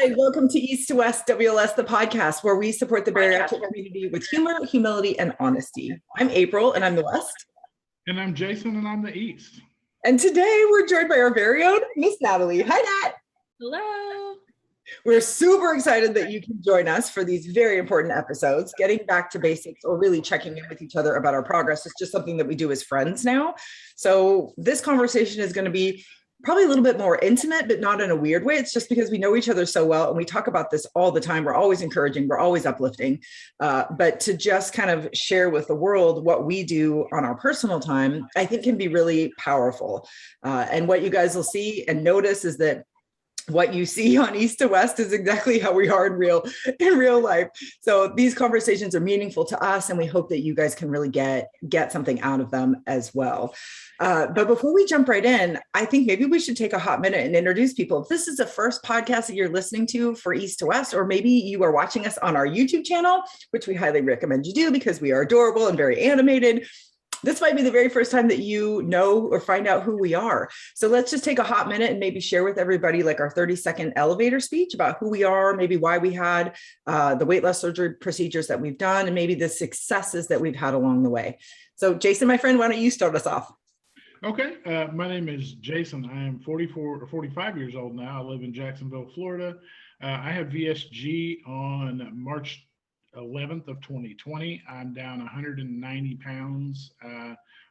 Hi, welcome to East to West WLS, the podcast where we support the bariatric community with humor, humility, and honesty. I'm April, and I'm the West. And I'm Jason, and I'm the East. And today we're joined by our very own Miss Natalie. Hi, Nat. Hello. We're super excited that you can join us for these very important episodes. Getting back to basics or really checking in with each other about our progress is just something that we do as friends now. So this conversation is going to be probably a little bit more intimate, but not in a weird way. It's just because we know each other so well and we talk about this all the time. We're always encouraging, we're always uplifting. But to just kind of share with the world what we do on our personal time, I think can be really powerful. And what you guys will see and notice is that what you see on East to West is exactly how we are in real life. So these conversations are meaningful to us, and we hope that you guys can really get something out of them as well. But before we jump right in, I think maybe we should take a hot minute and introduce people. If this is the first podcast that you're listening to for East to West, or maybe you are watching us on our YouTube channel, which we highly recommend you do because we are adorable and very animated, this might be the very first time that you know or find out who we are. So let's just take a hot minute and maybe share with everybody like our 30-second elevator speech about who we are, maybe why we had the weight loss surgery procedures that we've done, and maybe the successes that we've had along the way. So Jason, my friend, why don't you start us off? Okay, my name is Jason. I am 45 years old now. I live in Jacksonville, Florida. I had VSG on March 11th of 2020. I'm down 190 pounds.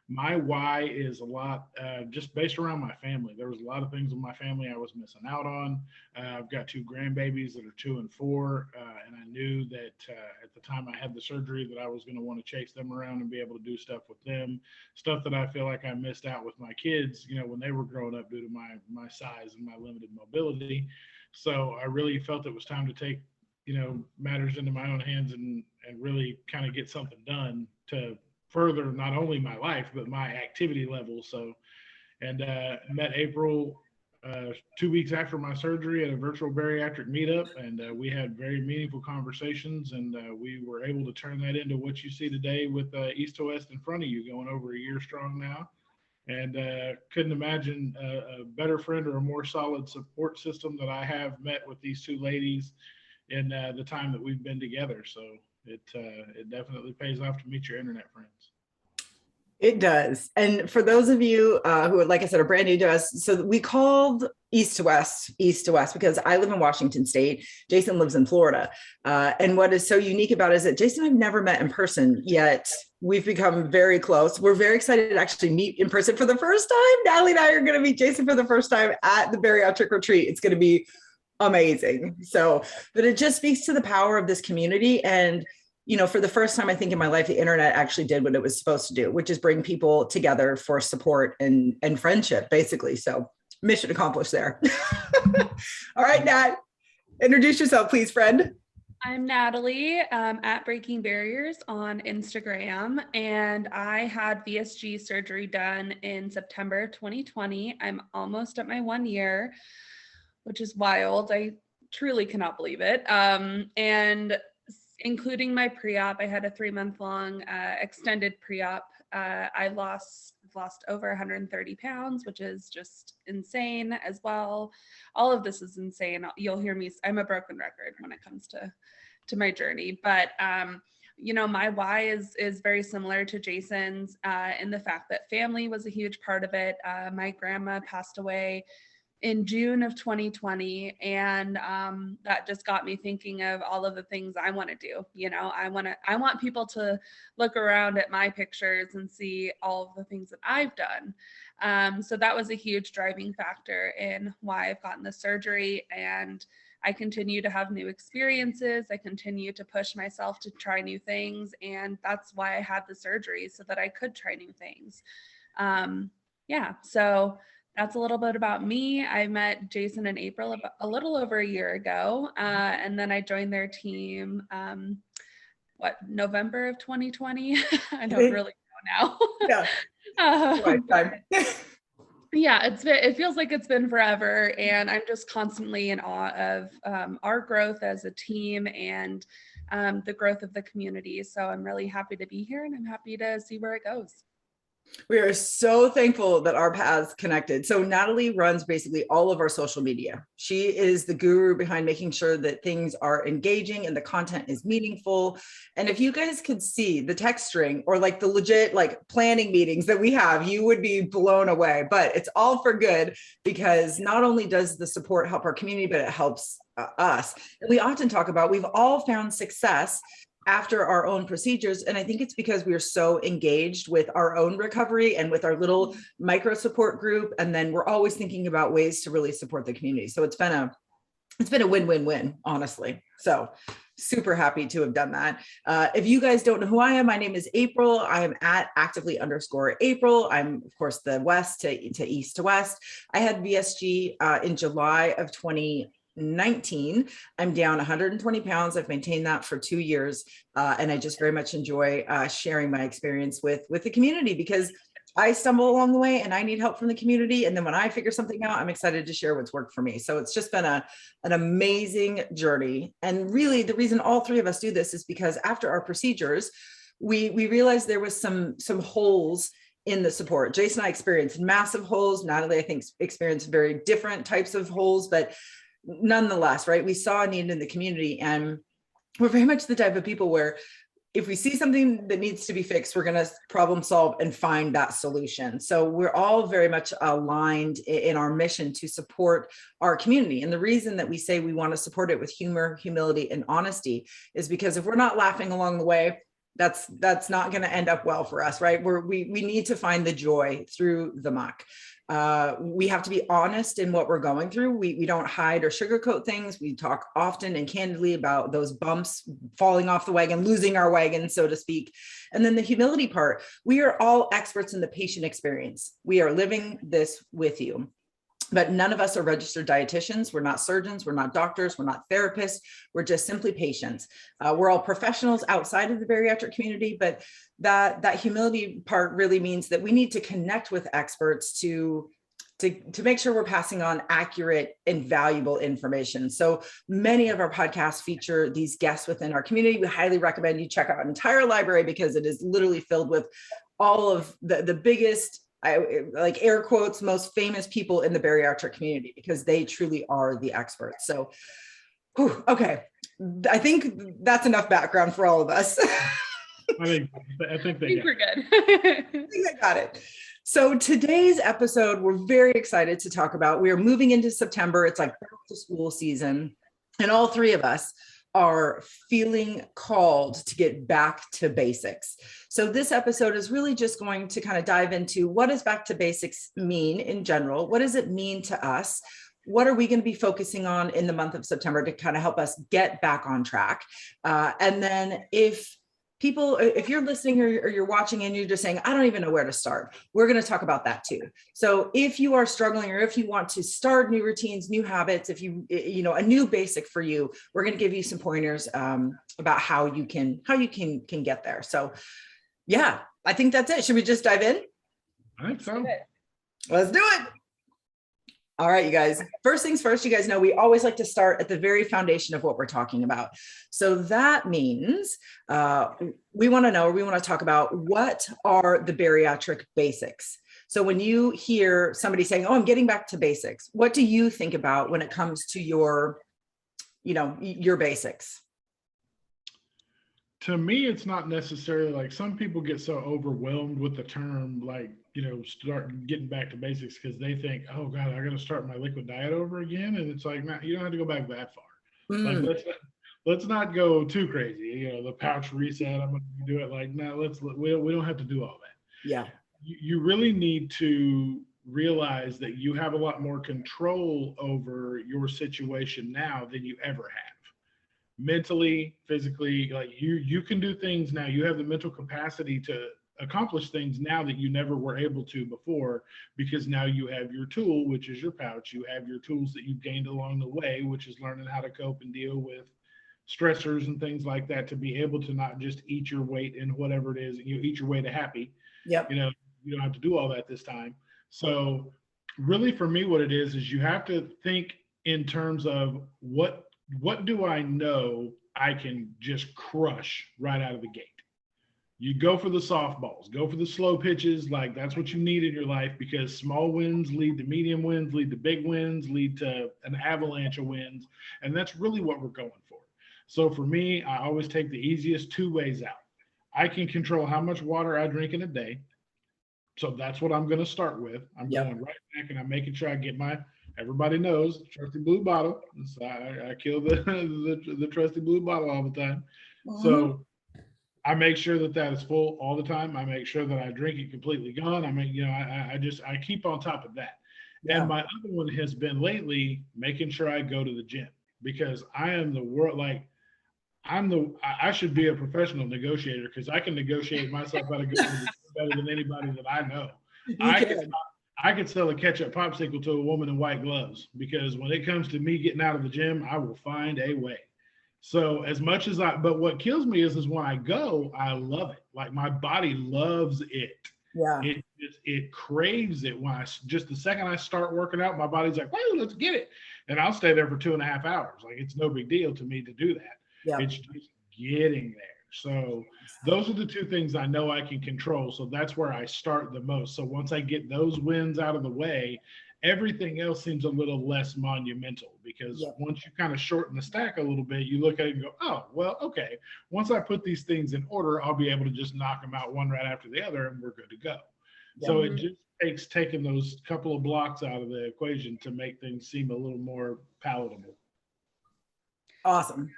My why is a lot just based around my family. There was a lot of things in my family I was missing out on. I've got two grandbabies that are 2 and 4, and I knew that at the time I had the surgery that I was going to want to chase them around and be able to do stuff with them, stuff that I feel like I missed out with my kids, when they were growing up due to my size and my limited mobility. So I really felt it was time to take matters into my own hands and really kind of get something done to further not only my life, but my activity level. So, and met April 2 weeks after my surgery at a virtual bariatric meetup. And we had very meaningful conversations, and we were able to turn that into what you see today with East to West in front of you, going over a year strong now. And couldn't imagine a better friend or a more solid support system that I have met with these two ladies in the time that we've been together. So it definitely pays off to meet your internet friends. It does. And for those of you who, like I said, are brand new to us, so we called East to West because I live in Washington State. Jason lives in Florida. And what is so unique about it is that Jason and I've never met in person, yet we've become very close. We're very excited to actually meet in person for the first time. Natalie and I are going to meet Jason for the first time at the bariatric retreat. It's going to be amazing. So, but it just speaks to the power of this community. And, for the first time, I think in my life, the internet actually did what it was supposed to do, which is bring people together for support and friendship, basically. So mission accomplished there. All right, Nat, introduce yourself, please, friend. I'm Natalie at Breaking Barriers on Instagram, and I had VSG surgery done in September 2020. I'm almost at my 1 year, which is wild. I truly cannot believe it. And including my pre-op, I had a 3-month-long extended pre-op. I lost over 130 pounds, which is just insane as well. All of this is insane. You'll hear me, I'm a broken record when it comes to my journey. But my why is very similar to Jason's in the fact that family was a huge part of it. My grandma passed away in June of 2020. And that just got me thinking of all of the things I want to do. I want people to look around at my pictures and see all of the things that I've done. So that was a huge driving factor in why I've gotten the surgery. And I continue to have new experiences. I continue to push myself to try new things. And that's why I had the surgery, so that I could try new things. So that's a little bit about me. I met Jason and April a little over a year ago, and then I joined their team, November of 2020? I don't really know now. Yeah. Yeah, it feels like it's been forever, and I'm just constantly in awe of our growth as a team and the growth of the community. So I'm really happy to be here, and I'm happy to see where it goes. We are so thankful that our paths connected. So Natalie runs basically all of our social media. She is the guru behind making sure that things are engaging and the content is meaningful. And if you guys could see the text string or like the legit like planning meetings that we have, you would be blown away. But it's all for good, because not only does the support help our community, but it helps us. And we often talk about, we've all found success after our own procedures. And I think it's because we are so engaged with our own recovery and with our little micro support group. And then we're always thinking about ways to really support the community. So it's been a win-win-win, honestly. So super happy to have done that. If you guys don't know who I am, my name is April. I am at actively_April. I'm of course the west to east to west. I had VSG in July of 2019. I'm down 120 pounds. I've maintained that for 2 years. And I just very much enjoy sharing my experience with the community, because I stumble along the way and I need help from the community. And then when I figure something out, I'm excited to share what's worked for me. So it's just been an amazing journey. And really the reason all three of us do this is because after our procedures, we realized there was some holes in the support. Jason and I experienced massive holes. Natalie, I think, experienced very different types of holes, but nonetheless, right, we saw a need in the community. And we're very much the type of people where if we see something that needs to be fixed, we're going to problem solve and find that solution. So we're all very much aligned in our mission to support our community. And the reason that we say we want to support it with humor, humility, and honesty is because if we're not laughing along the way, that's not going to end up well for us, right? We need to find the joy through the muck. We have to be honest in what we're going through. We don't hide or sugarcoat things. We talk often and candidly about those bumps, falling off the wagon, losing our wagon, so to speak. And then the humility part, we are all experts in the patient experience. We are living this with you. But none of us are registered dietitians. We're not surgeons. We're not doctors. We're not therapists. We're just simply patients. We're all professionals outside of the bariatric community, but that humility part really means that we need to connect with experts to make sure we're passing on accurate and valuable information. So many of our podcasts feature these guests within our community. We highly recommend you check out our entire library, because it is literally filled with all of the biggest, like air quotes, most famous people in the bariatric community, because they truly are the experts. So, okay. I think that's enough background for all of us. I think we're good. I think I got it. So today's episode, we're very excited to talk about. We are moving into September. It's like back to school season, and all three of us are feeling called to get back to basics. So this episode is really just going to kind of dive into, what does back to basics mean in general? What does it mean to us? What are we going to be focusing on in the month of September to kind of help us get back on track? And then if you're listening or you're watching and you're just saying, I don't even know where to start, we're going to talk about that too. So if you are struggling, or if you want to start new routines, new habits, if a new basic for you, we're going to give you some pointers about how you can get there. So yeah, I think that's it. Should we just dive in? I think so. Let's do it. All right, you guys, first things first, you guys know we always like to start at the very foundation of what we're talking about. So that means we want to talk about, what are the bariatric basics? So when you hear somebody saying, oh, I'm getting back to basics, what do you think about when it comes to your basics? To me, it's not necessarily like, some people get so overwhelmed with the term, like, start getting back to basics, because they think, oh God, I got to start my liquid diet over again. And it's like, nah, you don't have to go back that far. Like, let's not go too crazy. The pouch reset, I'm going to do it. Like, no, we don't have to do all that. Yeah. You really need to realize that you have a lot more control over your situation now than you ever have. Mentally, physically, like you can do things now. You have the mental capacity to accomplish things now that you never were able to before, because now you have your tool, which is your pouch. You have your tools that you've gained along the way, which is learning how to cope and deal with stressors and things like that, to be able to not just eat your weight in whatever it is, you eat your way to happy. Yep. You don't have to do all that this time. So really, for me, what it is you have to think in terms of, what do I know I can just crush right out of the gate? you go for the softballs, go for the slow pitches. Like that's what you need in your life, because small wins lead to medium wins, lead to big wins, lead to an avalanche of wins. And that's really what we're going for. So for me, I always take the easiest two ways out. I can control how much water I drink in a day. So that's what I'm going to start with. I'm going right back and I'm making sure I get my, everybody knows, trusty blue bottle. So I kill the trusty blue bottle all the time. So I make sure that that is full all the time. I make sure that I drink it completely gone. I mean, I keep on top of that. And my other one has been lately making sure I go to the gym, because I am the world, like I should be a professional negotiator, because I can negotiate myself out of good better than anybody that I know. I could sell a ketchup popsicle to a woman in white gloves, because when it comes to me getting out of the gym, I will find a way. So as much as but what kills me is when I go, I love it. Like my body loves it. Yeah. It craves it. When just the second I start working out, my body's like, "Whoa, let's get it." And I'll stay there for 2.5 hours. Like it's no big deal to me to do that. Yeah. It's just getting there. So those are the two things I know I can control. So that's where I start the most. So once I get those wins out of the way, everything else seems a little less monumental, because once you kind of shorten the stack a little bit, you look at it and go, oh, well, okay. Once I put these things in order, I'll be able to just knock them out one right after the other and we're good to go. So it just takes taking those couple of blocks out of the equation to make things seem a little more palatable. Awesome.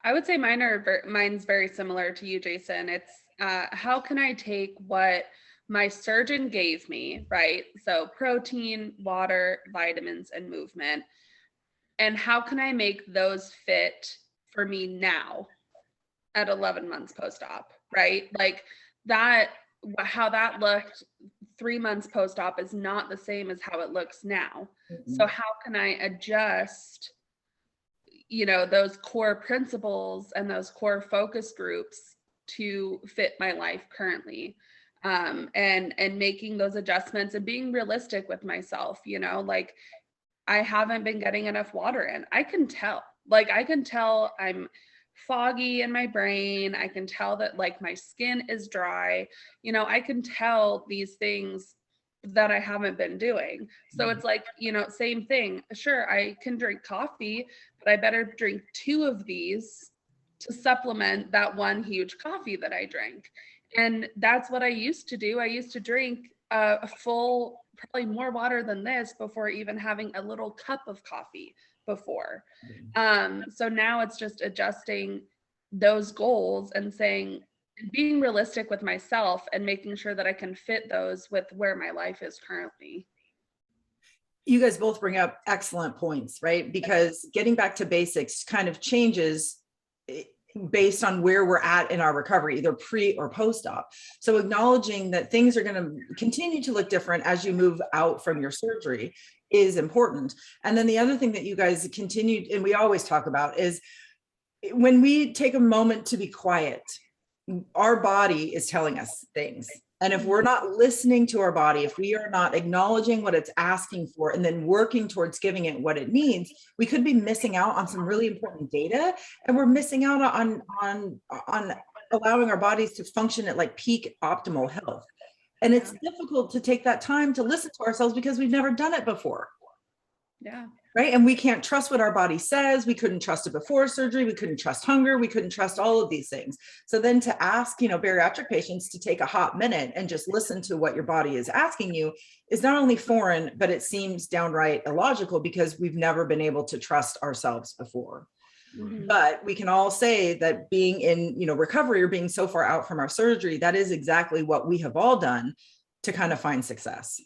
I would say mine's very similar to you, Jason. It's how can I take what my surgeon gave me, right? So protein, water, vitamins, and movement. And how can I make those fit for me now at 11 months post-op, right? Like that, how that looked 3 months post-op is not the same as how it looks now. So how can I adjust, those core principles and those core focus groups to fit my life currently? And making those adjustments and being realistic with myself, like I haven't been getting enough water in. I can tell I'm foggy in my brain. I can tell that like my skin is dry. I can tell these things that I haven't been doing. So it's like, same thing. Sure, I can drink coffee, but I better drink 2 of these to supplement that one huge coffee that I drink. And that's what I used to do. I used to drink a full, probably more water than this before even having a little cup of coffee before. So now it's just adjusting those goals and being realistic with myself and making sure that I can fit those with where my life is currently. You guys both bring up excellent points, right? Because getting back to basics kind of changes based on where we're at in our recovery, either pre or post-op. So acknowledging that things are going to continue to look different as you move out from your surgery is important. And then the other thing that you guys continued, and we always talk about, is when we take a moment to be quiet, our body is telling us things. And if we're not listening to our body, if we are not acknowledging what it's asking for and then working towards giving it what it needs, we could be missing out on some really important data. And we're missing out on allowing our bodies to function at like peak optimal health. And it's difficult to take that time to listen to ourselves because we've never done it before. Yeah. Right. And we can't trust what our body says. We couldn't trust it before surgery. We couldn't trust hunger. We couldn't trust all of these things. So then to ask, bariatric patients to take a hot minute and just listen to what your body is asking you is not only foreign, but it seems downright illogical because we've never been able to trust ourselves before. Mm-hmm. But we can all say that being in, recovery or being so far out from our surgery, that is exactly what we have all done to kind of find success.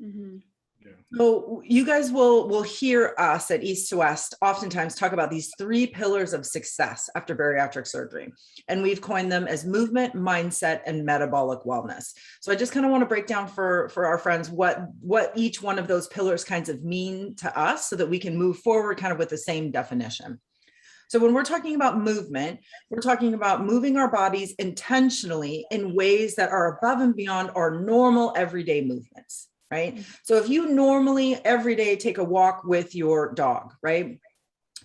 Mm-hmm. Yeah. So you guys will hear us at East to West oftentimes talk about these 3 pillars of success after bariatric surgery. And we've coined them as movement, mindset, and metabolic wellness. So I just kind of want to break down for our friends what each one of those pillars kinds of mean to us so that we can move forward kind of with the same definition. So when we're talking about movement, we're talking about moving our bodies intentionally in ways that are above and beyond our normal everyday movements. Right. So if you normally every day take a walk with your dog, right,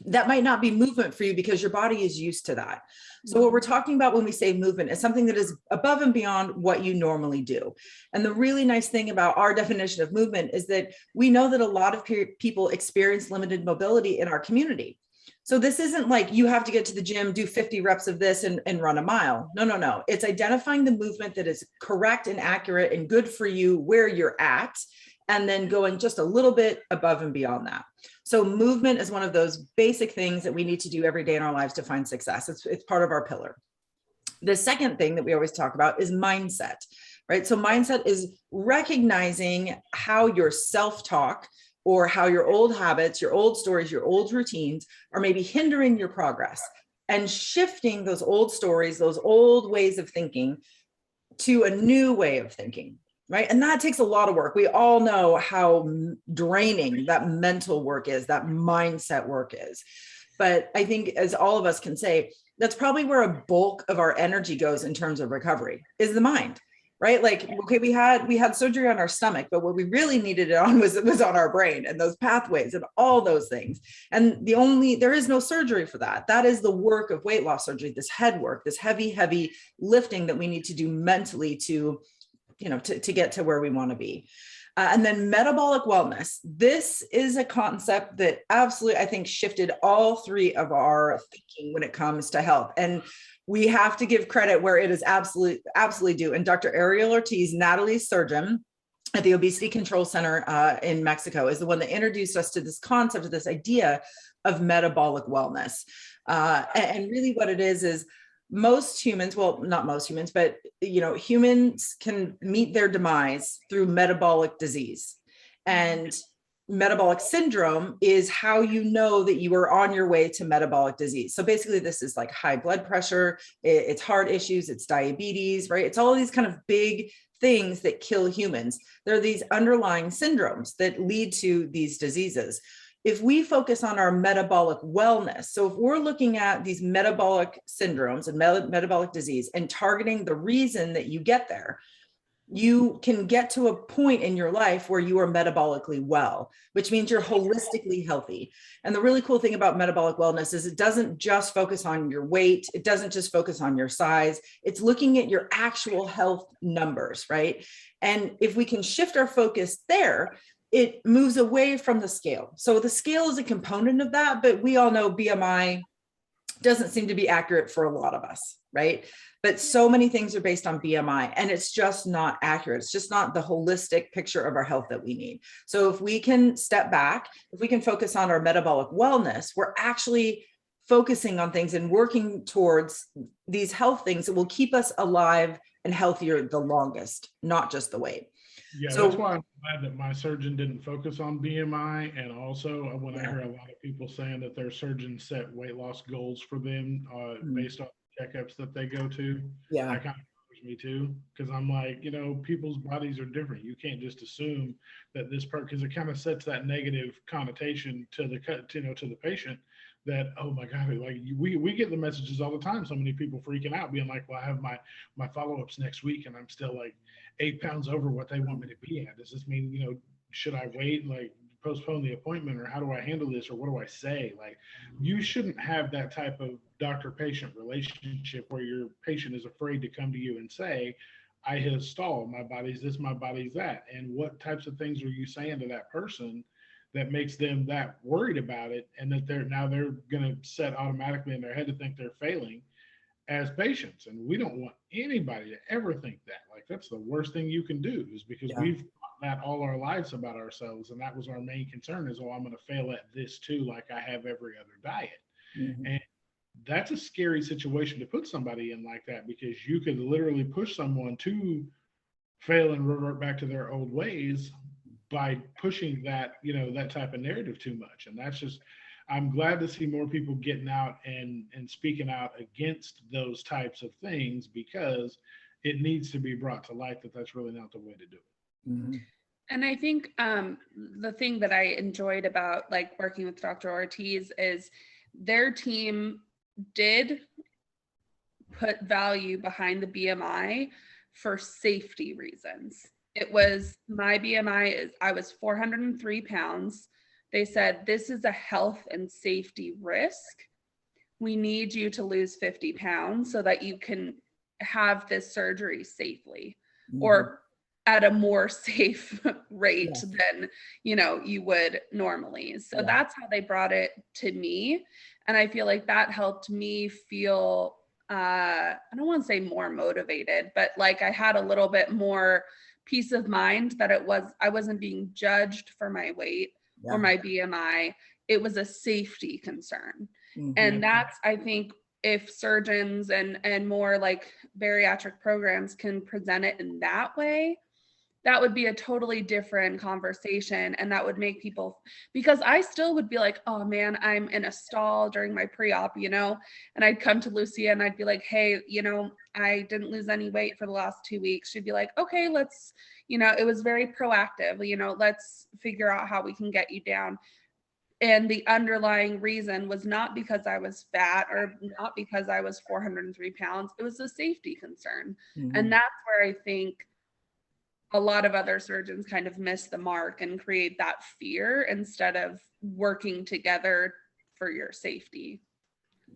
that might not be movement for you because your body is used to that. So what we're talking about when we say movement is something that is above and beyond what you normally do. And the really nice thing about our definition of movement is that we know that a lot of people experience limited mobility in our community. So this isn't like you have to get to the gym, do 50 reps of this and run a mile. No, no, no. It's identifying the movement that is correct and accurate and good for you where you're at, and then going just a little bit above and beyond that. So movement is one of those basic things that we need to do every day in our lives to find success. It's part of our pillar. The second thing that we always talk about is mindset, right? So mindset is recognizing how your self-talk or how your old habits, your old stories, your old routines are maybe hindering your progress, and shifting those old stories, those old ways of thinking to a new way of thinking. Right. And that takes a lot of work. We all know how draining that mental work is, that mindset work is. But I think, as all of us can say, that's probably where a bulk of our energy goes in terms of recovery, is the mind. Right. Like, okay, we had surgery on our stomach, but what we really needed it on was on our brain and those pathways and all those things. And there is no surgery for that. That is the work of weight loss surgery, this head work, this heavy lifting that we need to do mentally to get to where we want to be. And then metabolic wellness. This is a concept that absolutely, I think, shifted all three of our thinking when it comes to health. And we have to give credit where it is absolutely due. And Dr. Ariel Ortiz, Natalie's surgeon at the Obesity Control Center in Mexico, is the one that introduced us to this concept, of this idea of metabolic wellness. And really what it is most humans, well, not most humans, but humans can meet their demise through metabolic disease. And metabolic syndrome is how you know that you are on your way to metabolic disease. So basically this is like high blood pressure, it's heart issues, it's diabetes, right? It's all of these kind of big things that kill humans. There are these underlying syndromes that lead to these diseases. If we focus on our metabolic wellness, so if we're looking at these metabolic syndromes and metabolic disease and targeting the reason that you get there, you can get to a point in your life where you are metabolically well, which means you're holistically healthy. And the really cool thing about metabolic wellness is it doesn't just focus on your weight. It doesn't just focus on your size. It's looking at your actual health numbers, right? And if we can shift our focus there, it moves away from the scale. So the scale is a component of that, but we all know BMI doesn't seem to be accurate for a lot of us, right? But so many things are based on BMI, and it's just not accurate. It's just not the holistic picture of our health that we need. So if we can step back, if we can focus on our metabolic wellness, we're actually focusing on things and working towards these health things that will keep us alive and healthier the longest, not just the weight. Yeah, so, that's why I'm glad that my surgeon didn't focus on BMI. And also when I hear a lot of people saying that their surgeons set weight loss goals for them based on checkups that they go to, that kind of bothers me too. Because I'm like, people's bodies are different. You can't just assume that this part, because it kind of sets that negative connotation to the patient that, oh my God, like we get the messages all the time. So many people freaking out, being like, well, I have my follow-ups next week and I'm still like 8 pounds over what they want me to be at. Does this mean, should I wait, like postpone the appointment, or how do I handle this, or what do I say? Like, you shouldn't have that type of doctor-patient relationship where your patient is afraid to come to you and say, I hit a stall, my body's this, my body's that. And what types of things are you saying to that person that makes them that worried about it, and that they're going to set automatically in their head to think they're failing as patients? And we don't want anybody to ever think that. Like, that's the worst thing you can do, is because we've thought that all our lives about ourselves, and that was our main concern, is, oh, I'm going to fail at this too, like I have every other diet. And that's a scary situation to put somebody in like that, because you could literally push someone to fail and revert back to their old ways by pushing that, that type of narrative too much. And that's just, I'm glad to see more people getting out and speaking out against those types of things, because it needs to be brought to light that that's really not the way to do it. And I think the thing that I enjoyed about like working with Dr. Ortiz is their team did put value behind the BMI for safety reasons. It was, my BMI is, I was 403 pounds. they said, this is a health and safety risk. We need you to lose 50 pounds so that you can have this surgery safely, or at a more safe rate than, you would normally. So that's how they brought it to me. And I feel like that helped me feel, I don't want to say more motivated, but like I had a little bit more peace of mind that I wasn't being judged for my weight or my BMI. It was a safety concern. And that's, I think, if surgeons and more like bariatric programs can present it in that way, that would be a totally different conversation. And that would make people, because I still would be like, oh man, I'm in a stall during my pre-op, and I'd come to Lucia and I'd be like, hey, I didn't lose any weight for the last 2 weeks. She'd be like, okay, let's, it was very proactive, let's figure out how we can get you down. And the underlying reason was not because I was fat or not because I was 403 pounds. It was a safety concern. And that's where I think a lot of other surgeons kind of miss the mark and create that fear instead of working together for your safety.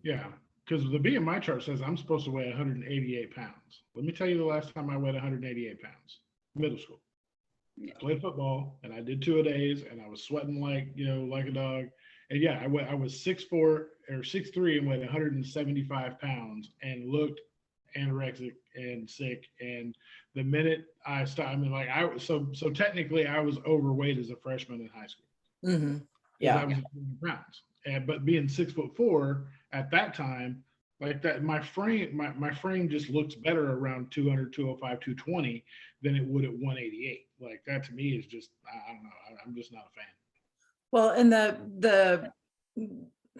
Yeah, because the BMI chart says I'm supposed to weigh 188 pounds. Let me tell you the last time I weighed 188 pounds, middle school. I played football and I did 2-a-days and I was sweating like a dog. And yeah, I was 6'4" or 6'3" and weighed 175 pounds and looked anorexic and sick. And the minute I stopped, so technically I was overweight as a freshman in high school. Yeah. I was 100 pounds. But being 6'4" at that time, like that, my frame just looks better around 200, 205, 220 than it would at 188. Like that to me is just, I don't know. I'm just not a fan. Well, and the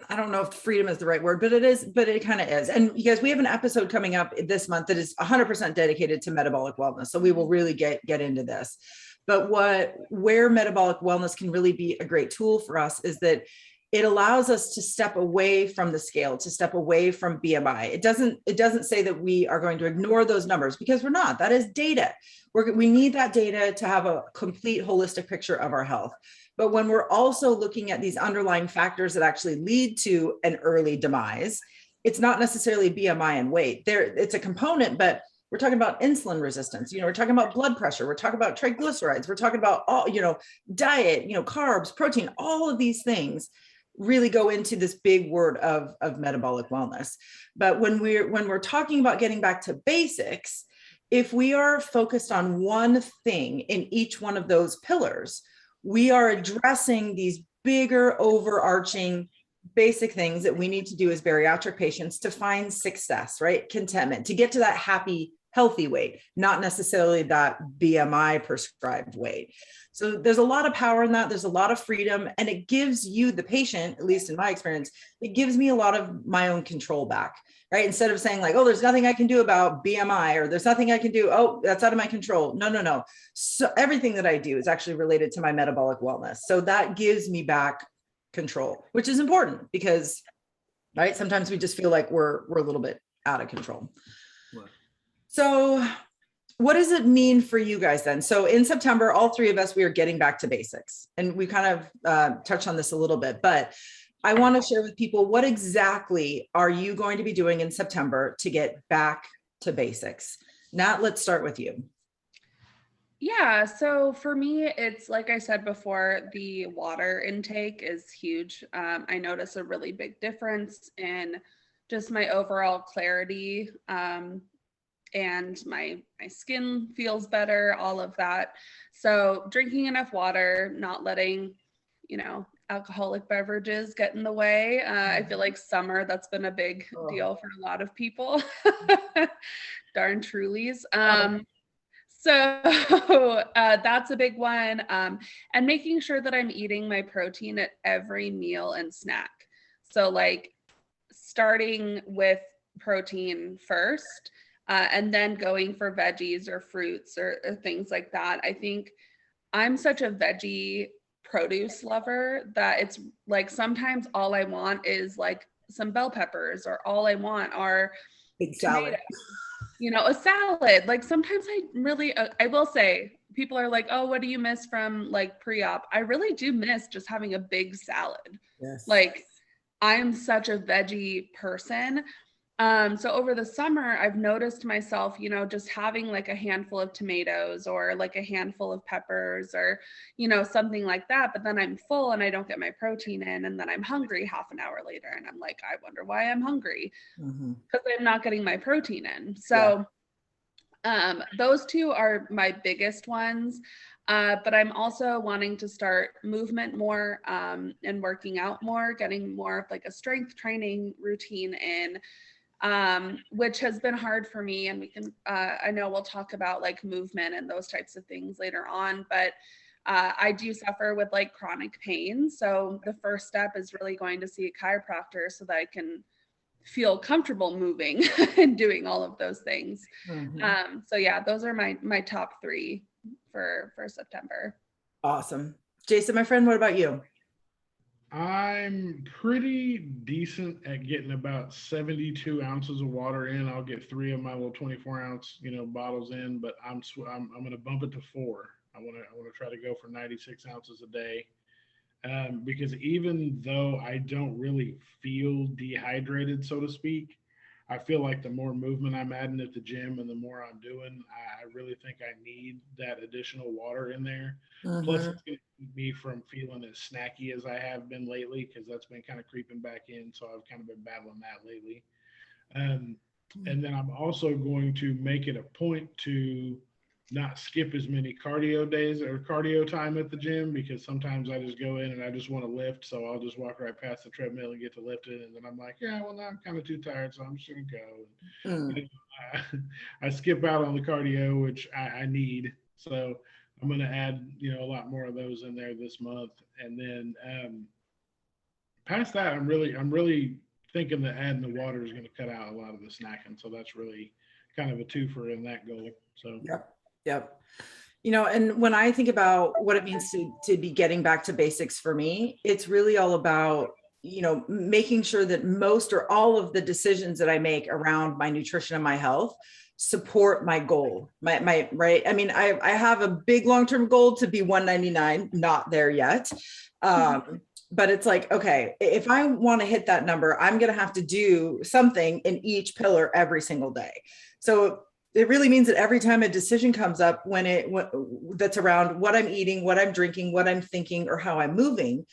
I don't know if freedom is the right word, but it kind of is. And you guys, we have an episode coming up this month that is 100% dedicated to metabolic wellness. So we will really get into this. But where metabolic wellness can really be a great tool for us is that it allows us to step away from the scale, to step away from BMI. It doesn't say that we are going to ignore those numbers, because we're not. That is data. We need that data to have a complete holistic picture of our health. But when we're also looking at these underlying factors that actually lead to an early demise, it's not necessarily BMI and weight. It's a component, but we're talking about insulin resistance. We're talking about blood pressure. We're talking about triglycerides. We're talking about all, diet, carbs, protein, all of these things really go into this big word of metabolic wellness. But when we're talking about getting back to basics, if we are focused on one thing in each one of those pillars, we are addressing these bigger overarching basic things that we need to do as bariatric patients to find success, right? Contentment, to get to that happy, healthy weight, not necessarily that BMI prescribed weight. So there's a lot of power in that. There's a lot of freedom, and it gives you, the patient, at least in my experience, it gives me a lot of my own control back, right? Instead of saying like, oh, there's nothing I can do about BMI, or there's nothing I can do. Oh, that's out of my control. No. So everything that I do is actually related to my metabolic wellness. So that gives me back control, which is important because, right, sometimes we just feel like we're a little bit out of control. Right. So what does it mean for you guys then? So in September, all three of us, we are getting back to basics, and we kind of touched on this a little bit, but I want to share with people, what exactly are you going to be doing in September to get back to basics? Nat, let's start with you. Yeah, so for me, it's like I said before, the water intake is huge. I notice a really big difference in just my overall clarity, and my skin feels better, all of that. So drinking enough water, not letting, alcoholic beverages get in the way. I feel like summer, that's been a big deal for a lot of people. Darn Trulies. So that's a big one. And making sure that I'm eating my protein at every meal and snack. So like starting with protein first, and then going for veggies or fruits or things like that. I think I'm such a veggie produce lover that it's like sometimes all I want is like some bell peppers, or all I want are big salad. A salad. Like sometimes I will say people are like, oh, what do you miss from like pre-op? I really do miss just having a big salad. Yes. Like, I'm such a veggie person. So over the summer, I've noticed myself, you know, just having like a handful of tomatoes or like a handful of peppers or, you know, something like that. But then I'm full and I don't get my protein in. And then I'm hungry half an hour later. And I'm like, I wonder why I'm hungry, because I'm not getting my protein in. So those two are my biggest ones. But I'm also wanting to start movement more and working out more, getting more of like a strength training routine in, which has been hard for me. And we can, I know we'll talk about like movement and those types of things later on, but I do suffer with like chronic pain. So the first step is really going to see a chiropractor so that I can feel comfortable moving and doing all of those things. So yeah, those are my top three for September. Awesome. Jason, my friend, what about you? I'm pretty decent at getting about 72 ounces of water in. I'll get 3 of my little 24-ounce, you know, bottles in, but I'm going to bump it to 4. I want to try to go for 96 ounces a day. Because even though I don't really feel dehydrated, so to speak, I feel like the more movement I'm adding at the gym and the more I'm doing, I really think I need that additional water in there. Plus, it's going to keep me from feeling as snacky as I have been lately, because that's been kind of creeping back in. So I've kind of been battling that lately. And then I'm also going to make it a point to not skip as many cardio days or cardio time at the gym, because sometimes I just go in and I just want to lift. So I'll just walk right past the treadmill and get to lifting. And then I'm like, yeah, well, now I'm kind of too tired, so I'm just going to go. And, you know, I skip out on the cardio, which I need. So I'm going to add, you know, a lot more of those in there this month. And then past that, I'm really thinking that adding the water is going to cut out a lot of the snacking. So that's really kind of a twofer in that goal. So Yep. You know, and when I think about what it means to be getting back to basics for me, it's really all about, you know, making sure that most or all of the decisions that I make around my nutrition and my health support my goal, my right. I mean, I have a big long-term goal to be 199, not there yet. But it's like, okay, if I want to hit that number, I'm going to have to do something in each pillar every single day. So it really means that every time a decision comes up that's around what I'm eating, what I'm drinking, what I'm thinking, or how I'm moving,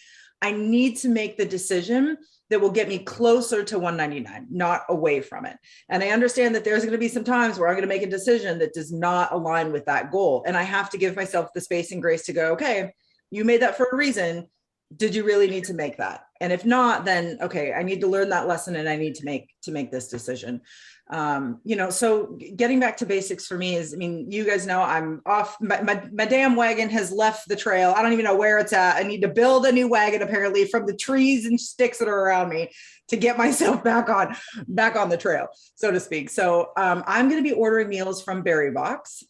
I need to make the decision that will get me closer to 199, not away from it. And I understand that there's going to be some times where I'm going to make a decision that does not align with that goal. And I have to give myself the space and grace to go, okay, you made that for a reason. Did you really need to make that? And if not, then okay, I need to learn that lesson and I need to make this decision. You know, so getting back to basics for me is, I mean, you guys know I'm off, my damn wagon has left the trail. I don't even know where it's at. I need to build a new wagon apparently from the trees and sticks that are around me to get myself back on the trail, so to speak. So I'm going to be ordering meals from BariBox.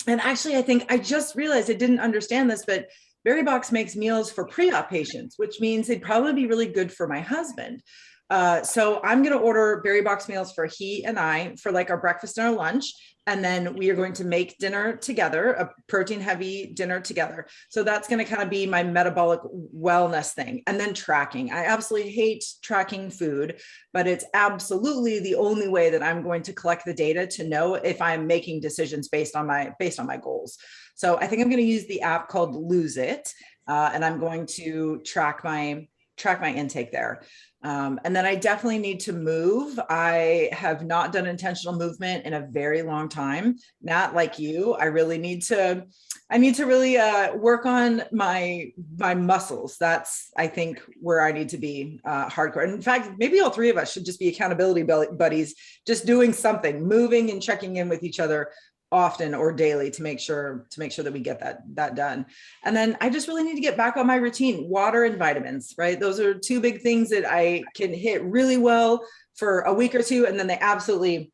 And actually, I think I just realized I didn't understand this, but BariBox makes meals for pre-op patients, which means they'd probably be really good for my husband. So I'm going to order BariBox meals for he and I for like our breakfast and our lunch. And then we are going to make dinner together, a protein heavy dinner together. So that's going to kind of be my metabolic wellness thing. And then tracking. I absolutely hate tracking food, but it's absolutely the only way that I'm going to collect the data to know if I'm making decisions based on my goals. So I think I'm going to use the app called Lose It. And I'm going to track my intake there. And then I definitely need to move. I have not done intentional movement in a very long time. Not like you. I need to really work on my muscles. That's, I think, where I need to be hardcore. And in fact, maybe all three of us should just be accountability buddies, just doing something, moving and checking in with each other often or daily to make sure that we get that done. And then I just really need to get back on my routine, water and vitamins, right? Those are two big things that I can hit really well for a week or two. And then they absolutely,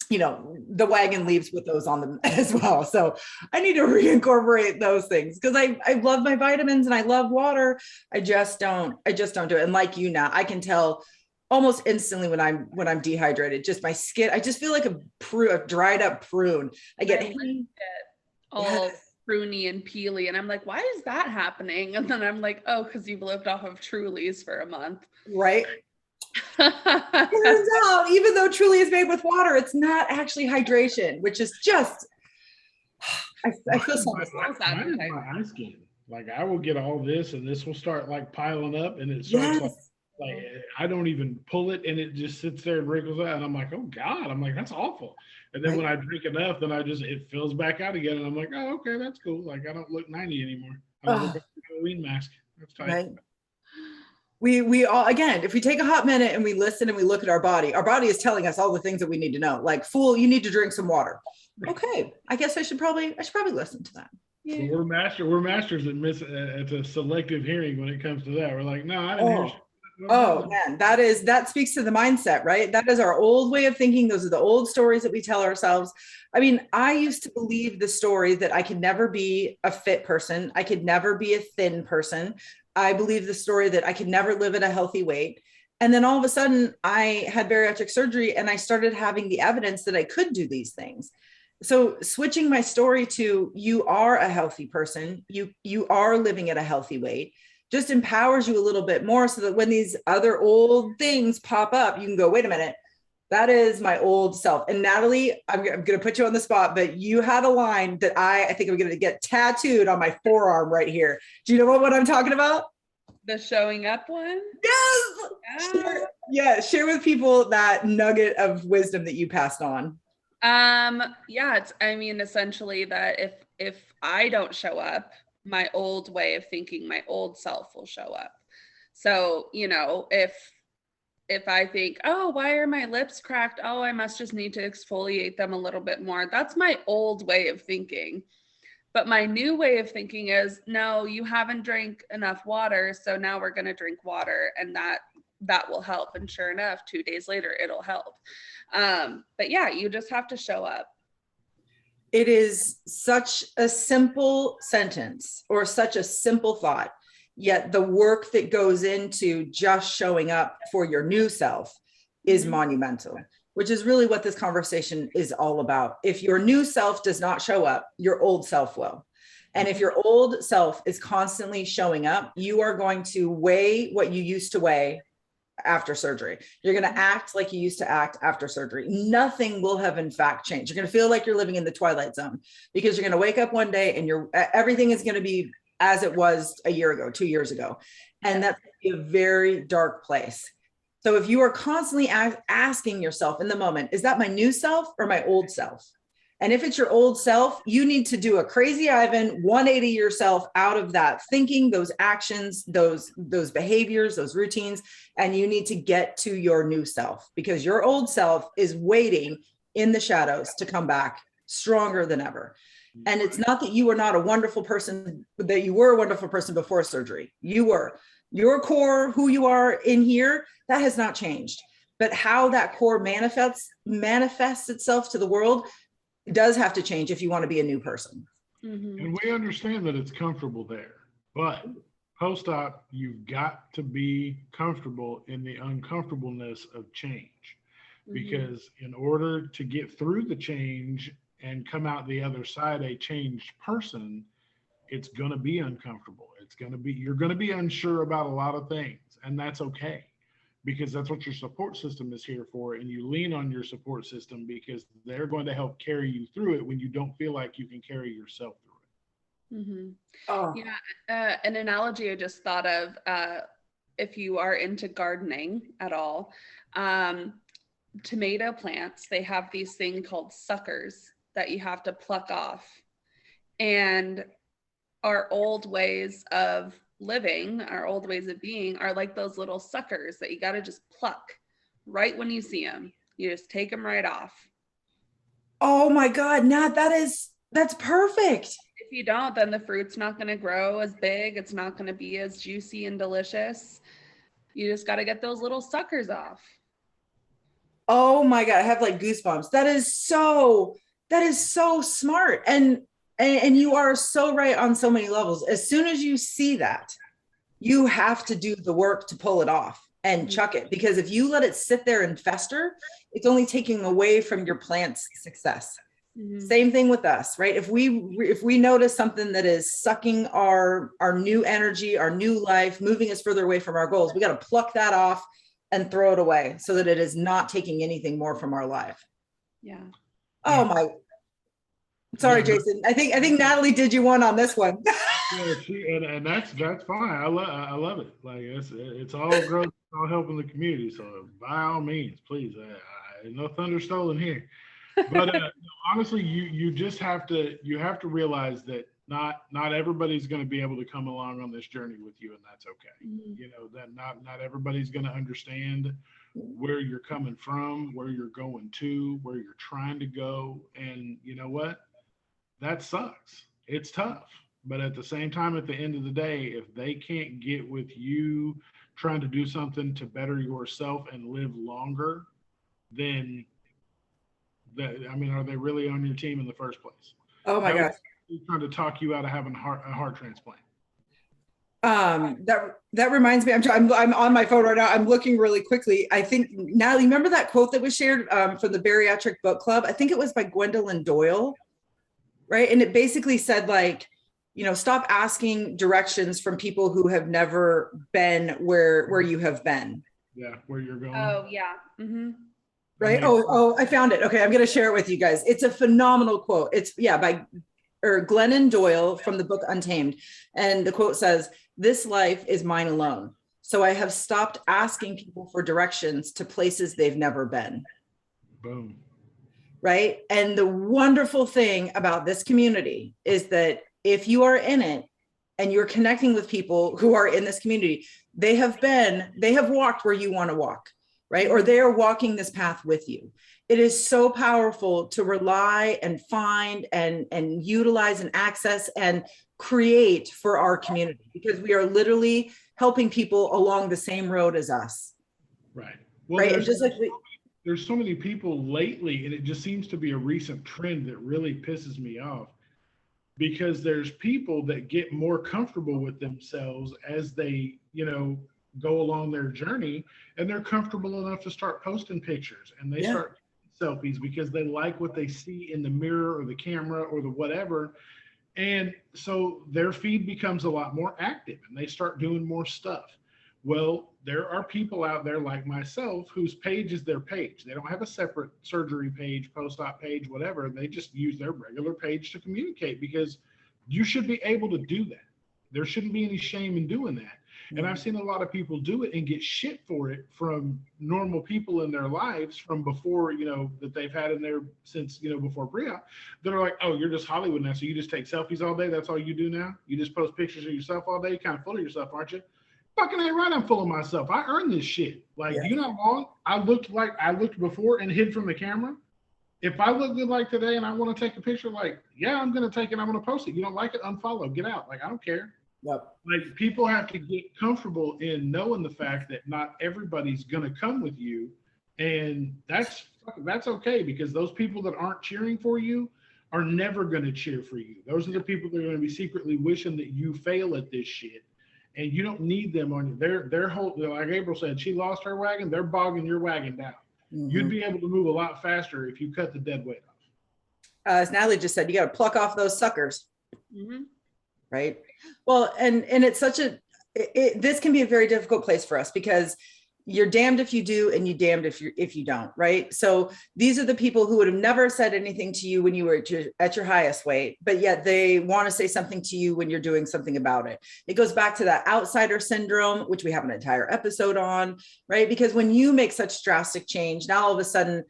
you know, the wagon leaves with those on them as well. So I need to reincorporate those things because I love my vitamins and I love water. I just don't do it. And like you now, I can tell almost instantly when I'm dehydrated, just my skin, I just feel like a dried up prune. I get pruny and peely. And I'm like, why is that happening? And then I'm like, oh, because you've lived off of Trulies for a month. Right. Turns out, even though Truly is made with water, it's not actually hydration, which is just, I feel so Mine is my ice skin. Like I will get all this and this will start like piling up and it starts like I don't even pull it and it just sits there and wrinkles out and I'm like, oh God, I'm like, that's awful. And then when I drink enough, then it fills back out again and I'm like, oh, okay, that's cool. Like I don't look 90 anymore. I don't look like a Halloween mask. That's tight. Right. We all, again, if we take a hot minute and we listen and we look at our body is telling us all the things that we need to know. Like, fool, you need to drink some water. Okay, I guess I should probably listen to that. Yeah. So we're masters at a selective hearing when it comes to that. We're like, no, I didn't hear shit. Oh man, that speaks to the mindset, right? That is our old way of thinking. Those are the old stories that we tell ourselves. I mean, I used to believe the story that I could never be a fit person. I could never be a thin person. I believe the story that I could never live at a healthy weight. And then all of a sudden I had bariatric surgery and I started having the evidence that I could do these things. So switching my story to you are a healthy person, you are living at a healthy weight, just empowers you a little bit more so that when these other old things pop up, you can go, wait a minute, that is my old self. And Natalie, I'm going to put you on the spot, but you had a line that I think I'm going to get tattooed on my forearm right here. Do you know what I'm talking about? The showing up one? Yes. Share with people that nugget of wisdom that you passed on. Essentially that if I don't show up, my old way of thinking, my old self will show up. So, if I think, oh, why are my lips cracked? Oh, I must just need to exfoliate them a little bit more. That's my old way of thinking. But my new way of thinking is, no, you haven't drank enough water. So now we're going to drink water and that will help. And sure enough, 2 days later, it'll help. But yeah, you just have to show up. It is such a simple sentence or such a simple thought, yet the work that goes into just showing up for your new self is monumental, which is really what this conversation is all about. If your new self does not show up, your old self will. And if your old self is constantly showing up, you are going to weigh what you used to weigh after surgery. You're going to act like you used to act after surgery. Nothing will have in fact changed. You're going to feel like you're living in the twilight zone because you're going to wake up one day and everything is going to be as it was a year ago, 2 years ago. And that's a very dark place. So if you are constantly asking yourself in the moment, is that my new self or my old self? And if it's your old self, you need to do a crazy Ivan 180 yourself out of that thinking, those actions, those behaviors, those routines, and you need to get to your new self because your old self is waiting in the shadows to come back stronger than ever. And it's not that you are not a wonderful person, but that you were a wonderful person before surgery. You were. Your core, who you are in here, that has not changed. But how that core manifests itself to the world does have to change if you want to be a new person. And we understand that it's comfortable there, but post-op, you've got to be comfortable in the uncomfortableness of change because in order to get through the change and come out the other side a changed person, it's going to be uncomfortable. You're going to be unsure about a lot of things, and that's okay because that's what your support system is here for. And you lean on your support system because they're going to help carry you through it when you don't feel like you can carry yourself through it. Yeah. An analogy I just thought of, if you are into gardening at all, tomato plants, they have these things called suckers that you have to pluck off. And our old ways of living, our old ways of being are like those little suckers that you got to just pluck right when you see them. You just take them right off. Oh my God, Nat, that's perfect. If you don't, then the fruit's not going to grow as big. It's not going to be as juicy and delicious. You just got to get those little suckers off. Oh my God, I have like goosebumps. That is so smart. And you are so right on so many levels. As soon as you see that, you have to do the work to pull it off and chuck it. Because if you let it sit there and fester, it's only taking away from your plant's success. Same thing with us, right? If we notice something that is sucking our new energy, our new life, moving us further away from our goals, we got to pluck that off and throw it away so that it is not taking anything more from our life. Yeah. Oh my. Sorry, Jason. I think Natalie did you one on this one. Yeah, and that's fine. I love it. Like it's all growth, it's all helping the community. So by all means, please, no thunder stolen here. But honestly, you just have to realize that not everybody's going to be able to come along on this journey with you, and that's okay. You know, that not everybody's going to understand where you're coming from, where you're going to, where you're trying to go, and you know what? That sucks. It's tough. But at the same time, at the end of the day, if they can't get with you trying to do something to better yourself and live longer, then are they really on your team in the first place? Oh my gosh. Trying to talk you out of having a heart transplant. That reminds me, I'm on my phone right now. I'm looking really quickly. I think, Natalie, remember that quote that was shared from the Bariatric Book Club? I think it was by Gwendolyn Doyle, right? And it basically said, like, you know, stop asking directions from people who have never been where you have been. Yeah, where you're going. Oh, yeah. Right. Oh, I found it. Okay, I'm going to share it with you guys. It's a phenomenal quote. It's by Glennon Doyle from the book Untamed. And the quote says, "This life is mine alone. So I have stopped asking people for directions to places they've never been." Boom. Right. And the wonderful thing about this community is that if you are in it and you're connecting with people who are in this community, they have walked where you want to walk, right? Or they are walking this path with you. It is so powerful to rely and find and utilize and access and create for our community, because we are literally helping people along the same road as us. Right. Well, right. And just like there's so many people lately, and it just seems to be a recent trend that really pisses me off, because there's people that get more comfortable with themselves as they, go along their journey, and they're comfortable enough to start posting pictures, and they start selfies because they like what they see in the mirror or the camera or the whatever. And so their feed becomes a lot more active and they start doing more stuff. Well, there are people out there like myself whose page is their page. They don't have a separate surgery page, post-op page, whatever. They just use their regular page to communicate, because you should be able to do that. There shouldn't be any shame in doing that. And I've seen a lot of people do it and get shit for it from normal people in their lives from before, that they've had in there since, before Bria, that are like, oh, you're just Hollywood now. So you just take selfies all day. That's all you do now. You just post pictures of yourself all day. You're kind of full of yourself, aren't you? Fucking ain't right. I'm full of myself. I earned this shit. Like, you know how long I looked before and hid from the camera. If I look good like today and I want to take a picture, like, yeah, I'm going to take it. I'm going to post it. You don't like it? Unfollow, get out. Like, I don't care. Yep. Like, people have to get comfortable in knowing the fact that not everybody's going to come with you. And that's okay, because those people that aren't cheering for you are never going to cheer for you. Those are the people that are going to be secretly wishing that you fail at this shit. And you don't need them on their whole, like April said, she lost her wagon, they're bogging your wagon down. Mm-hmm. You'd be able to move a lot faster if you cut the dead weight off. As Natalie just said, you got to pluck off those suckers. Mm-hmm. Right. Well, and it's such this can be a very difficult place for us, because you're damned if you do and you damned if you don't. Right. So these are the people who would have never said anything to you when you were at your highest weight, but yet they want to say something to you when you're doing something about it. It goes back to that outsider syndrome, which we have an entire episode on. Right. Because when you make such drastic change, now all of a sudden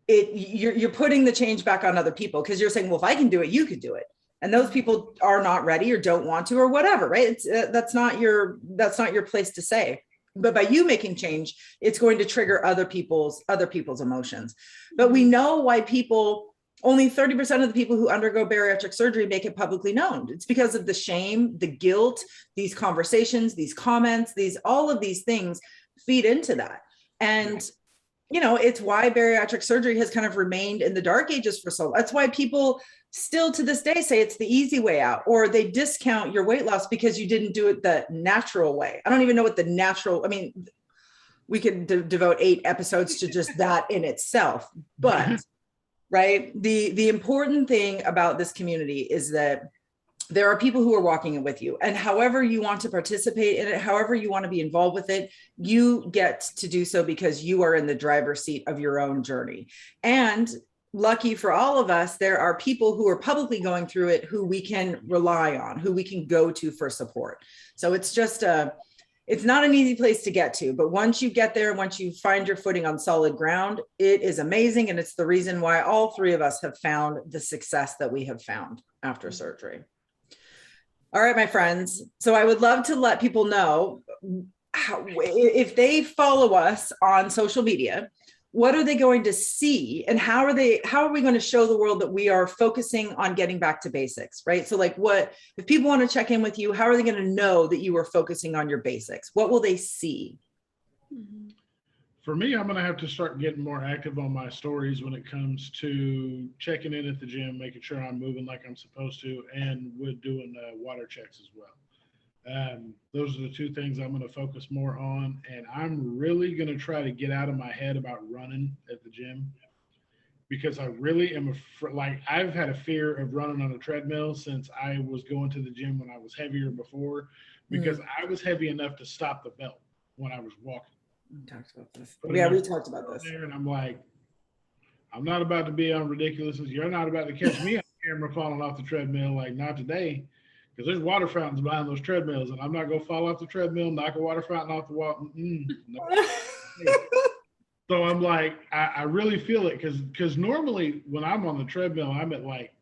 you're putting the change back on other people, because you're saying, well, if I can do it, you could do it. And those people are not ready or don't want to or whatever, right? That's not your place to say. But by you making change, it's going to trigger other people's emotions. But we know why only 30% of the people who undergo bariatric surgery make it publicly known. It's because of the shame, the guilt, these conversations, these comments, all of these things feed into that. And it's why bariatric surgery has kind of remained in the dark ages for so long. That's why people still to this day say it's the easy way out, or they discount your weight loss because you didn't do it the natural way. I don't even know what we could devote 8 episodes to just that in itself. But right? The important thing about this community is that there are people who are walking it with you, and however you want to participate in it, however you want to be involved with it, you get to do so because you are in the driver's seat of your own journey. And lucky for all of us, there are people who are publicly going through it who we can rely on, who we can go to for support. So it's not an easy place to get to, but once you get there, once you find your footing on solid ground, it is amazing. And it's the reason why all three of us have found the success that we have found after surgery. All right, my friends. So I would love to let people know if they follow us on social media, what are they going to see, and how are we going to show the world that we are focusing on getting back to basics, right? So like, what if people want to check in with you, how are they going to know that you are focusing on your basics? What will they see? For me, I'm going to have to start getting more active on my stories when it comes to checking in at the gym, making sure I'm moving like I'm supposed to, and with doing water checks as well. Those are the two things I'm going to focus more on. And I'm really going to try to get out of my head about running at the gym, because I really am I've had a fear of running on a treadmill since I was going to the gym when I was heavier before, because I was heavy enough to stop the belt when I was walking. We talked about this. Yeah, we talked about this. And I'm like, I'm not about to be on ridiculous. You're not about to catch me on camera falling off the treadmill. Like, not today, because there's water fountains behind those treadmills, and I'm not going to fall off the treadmill, knock a water fountain off the wall. No. So I'm like, I really feel it, because normally when I'm on the treadmill, I'm at like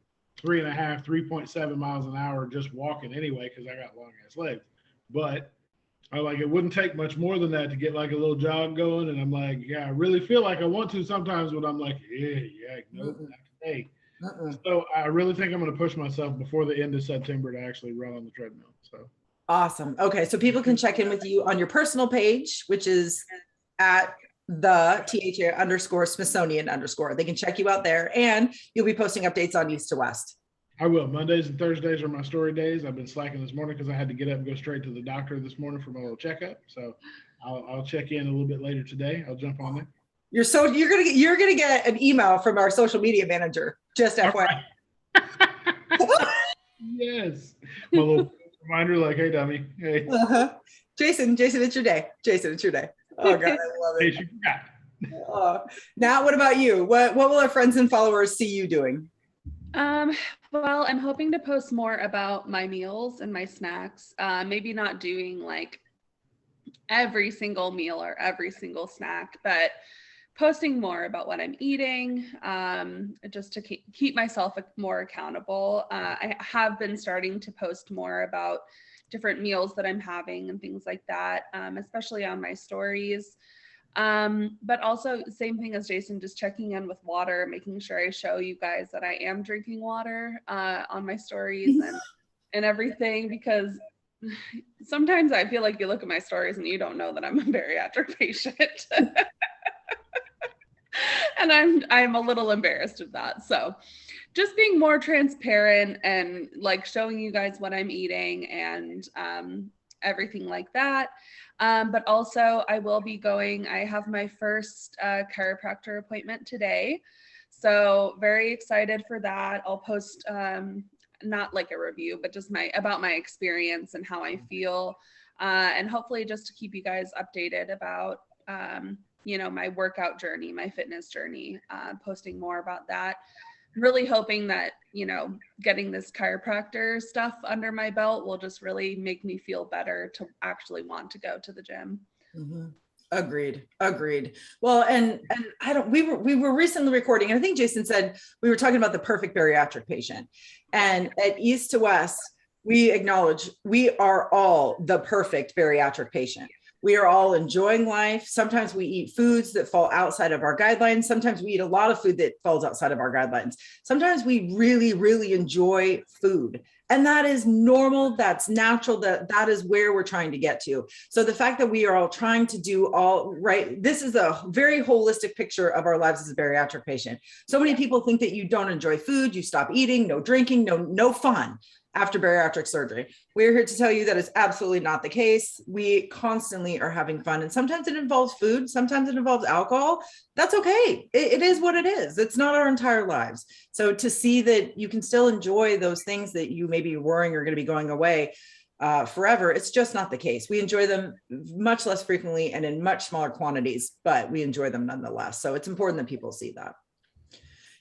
3.7 miles an hour just walking anyway, because I got long ass legs. But it wouldn't take much more than that to get like a little jog going. And I'm like, yeah, I really feel like I want to sometimes, but I'm like, nope, not today. So I really think I'm going to push myself before the end of September to actually run on the treadmill. So awesome. Okay. So people can check in with you on your personal page, which is at the _Smithsonian_. They can check you out there, and you'll be posting updates on East to West. I will. Mondays and Thursdays are my story days. I've been slacking this morning because I had to get up and go straight to the doctor this morning for my little checkup. So I'll check in a little bit later today. I'll jump on there. You're gonna get an email from our social media manager. Just FYI. Yes. My little reminder, like, hey, dummy. Hey. Jason, it's your day. Oh God, I love it. Hey, now, what about you? What will our friends and followers see you doing? Well, I'm hoping to post more about my meals and my snacks. Maybe not doing like every single meal or every single snack, but posting more about what I'm eating, just to keep myself more accountable. I have been starting to post more about different meals that I'm having and things like that, especially on my stories. But also same thing as Jason, just checking in with water, making sure I show you guys that I am drinking water on my stories and everything, because sometimes I feel like you look at my stories and you don't know that I'm a bariatric patient. And I'm a little embarrassed of that. So just being more transparent and like showing you guys what I'm eating and everything like that. But also I have my first chiropractor appointment today. So very excited for that. I'll post not like a review, but just about my experience and how I feel. And hopefully just to keep you guys updated about my workout journey, my fitness journey, posting more about that. Really hoping that, getting this chiropractor stuff under my belt will just really make me feel better to actually want to go to the gym. Mm-hmm. Agreed. Well, and we were recently recording, and I think Jason said we were talking about the perfect bariatric patient. And at East to West, we acknowledge we are all the perfect bariatric patient. We are all enjoying life. Sometimes we eat foods that fall outside of our guidelines. Sometimes we eat a lot of food that falls outside of our guidelines. Sometimes we really, really enjoy food. And that is normal. That's natural. That is where we're trying to get to. So the fact that we are all trying to do all right, this is a very holistic picture of our lives as a bariatric patient. So many people think that you don't enjoy food, you stop eating, no drinking, no fun. after bariatric surgery. We're here to tell you that it's absolutely not the case. We constantly are having fun, and sometimes it involves food, sometimes it involves alcohol. That's okay. It is what it is. It's not our entire lives. So to see that you can still enjoy those things that you may be worrying are going to be going away forever, it's just not the case. We enjoy them much less frequently and in much smaller quantities, but we enjoy them nonetheless. So it's important that people see that.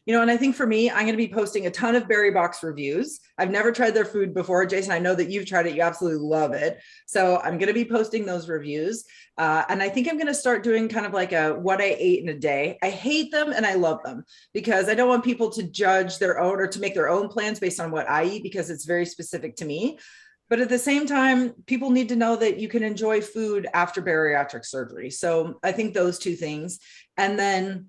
You know, and I think for me, I'm going to be posting a ton of Berry Box reviews. I've never tried their food before. Jason, I know that you've tried it. You absolutely love it. So I'm going to be posting those reviews. And I think I'm going to start doing kind of like a what I ate in a day. I hate them and I love them because I don't want people to judge their own or to make their own plans based on what I eat, because it's very specific to me. But at the same time, people need to know that you can enjoy food after bariatric surgery. So I think those two things. And then,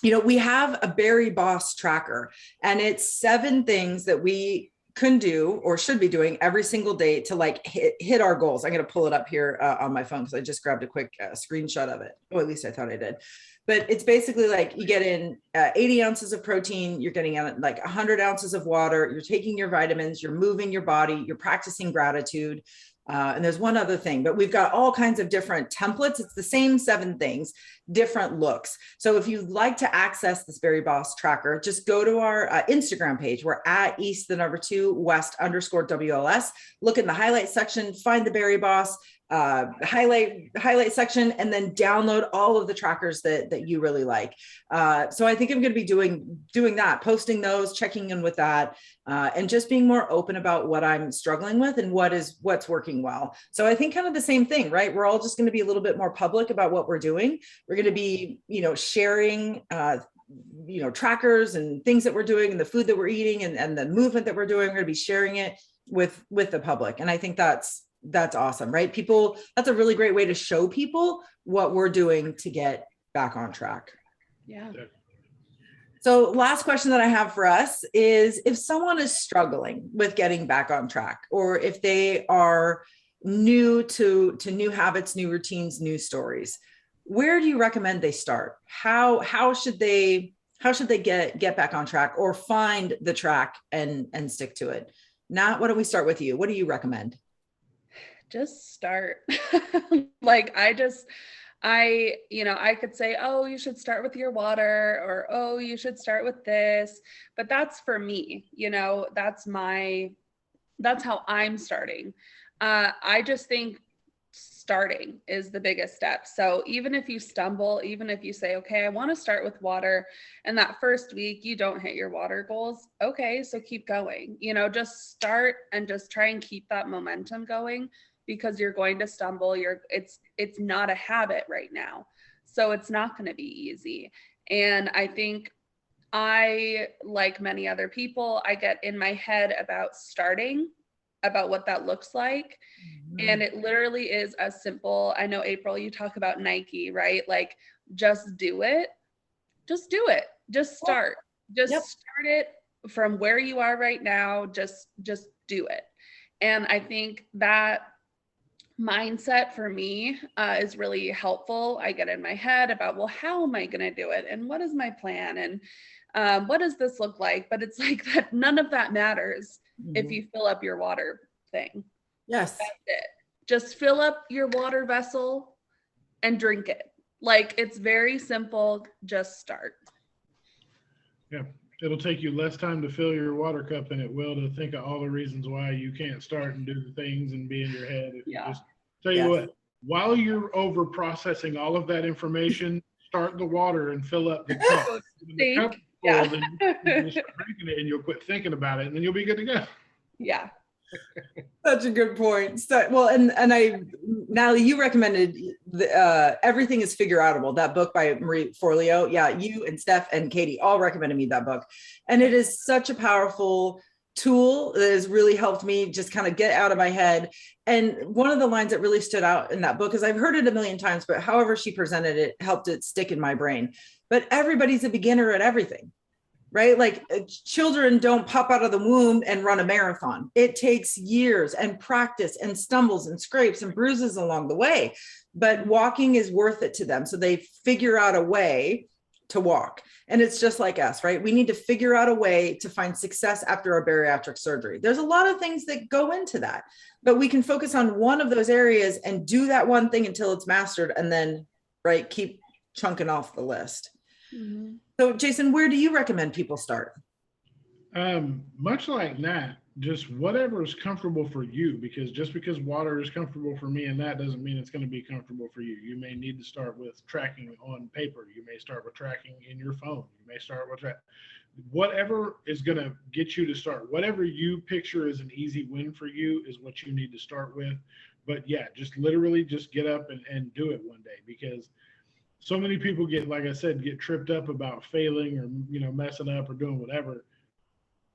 you know, we have a Berry Boss tracker, and it's 7 things that we can do or should be doing every single day to like hit our goals. I'm going to pull it up here on my phone because I just grabbed a quick screenshot of it. Oh, at least I thought I did. But it's basically like you get in 80 ounces of protein, you're getting in like 100 ounces of water, you're taking your vitamins, you're moving your body, you're practicing gratitude. And there's one other thing, but we've got all kinds of different templates. It's the same 7 things, different looks. So if you'd like to access this Berry Boss tracker, just go to our Instagram page. We're at East2 West _WLS. Look in the highlight section, find the Berry Boss highlight section, and then download all of the trackers that you really like. So I think I'm going to be doing that, posting those, checking in with that, and just being more open about what I'm struggling with and what's working well. So I think kind of the same thing, right? We're all just going to be a little bit more public about what we're doing. We're going to be, you know, sharing, you know, trackers and things that we're doing and the food that we're eating and the movement that we're doing. We're going to be sharing it with the public. And I think that's awesome, right? People, that's a really great way to show people what we're doing to get back on track. Yeah. So last question that I have for us is, if someone is struggling with getting back on track, or if they are new to new habits, new routines, new stories, where do you recommend they start? How should they get back on track or find the track and stick to it? Nat, why don't we start with you? What do you recommend? Just start. Like I could say, oh, you should start with your water, or, oh, you should start with this, but that's for me, you know, that's how I'm starting. I just think starting is the biggest step. So even if you stumble, even if you say, okay, I want to start with water, and that first week you don't hit your water goals, okay, so keep going, you know, just start and just try and keep that momentum going, because you're going to stumble. It's not a habit right now, so it's not going to be easy. And I think like many other people, I get in my head about starting, about what that looks like. Mm-hmm. And it literally is as simple. I know, April, you talk about Nike, right? Like, just do it. Just do it. Just start. Just start it from where you are right now. Just do it. And I think that mindset for me is really helpful. I get in my head about, well, how am I going to do it? And what is my plan? And what does this look like? But it's like that, none of that matters if you fill up your water thing. Yes. That's it. Just fill up your water vessel and drink it. Like, it's very simple. Just start. Yeah. It'll take you less time to fill your water cup than it will to think of all the reasons why you can't start and do the things and be in your head. If you just tell you what, while you're over processing all of that information, start the water and fill up the cup. When the cup full, then you start drinking it and you'll quit thinking about it, and then you'll be good to go. Yeah. Such a good point. So, well, and Natalie, you recommended Everything is Figure Outable, that book by Marie Forleo. Yeah, you and Steph and Katie all recommended me that book. And it is such a powerful tool that has really helped me just kind of get out of my head. And one of the lines that really stood out in that book, is I've heard it a million times, but however she presented it helped it stick in my brain. But everybody's a beginner at everything. Right? Like, children don't pop out of the womb and run a marathon. It takes years and practice and stumbles and scrapes and bruises along the way, but walking is worth it to them. So they figure out a way to walk. And it's just like us, right? We need to figure out a way to find success after a bariatric surgery. There's a lot of things that go into that, but we can focus on one of those areas and do that one thing until it's mastered, and then, right, keep chunking off the list. Mm-hmm. So Jason, where do you recommend people start? Much like Nat, just whatever is comfortable for you, because just because water is comfortable for me and that doesn't mean it's going to be comfortable for you. You may need to start with tracking on paper. You may start with tracking in your phone. You may start with whatever is going to get you to start. Whatever you picture as an easy win for you is what you need to start with. But yeah, just literally just get up and do it one day, because so many people get, like I said, get tripped up about failing or, messing up or doing whatever.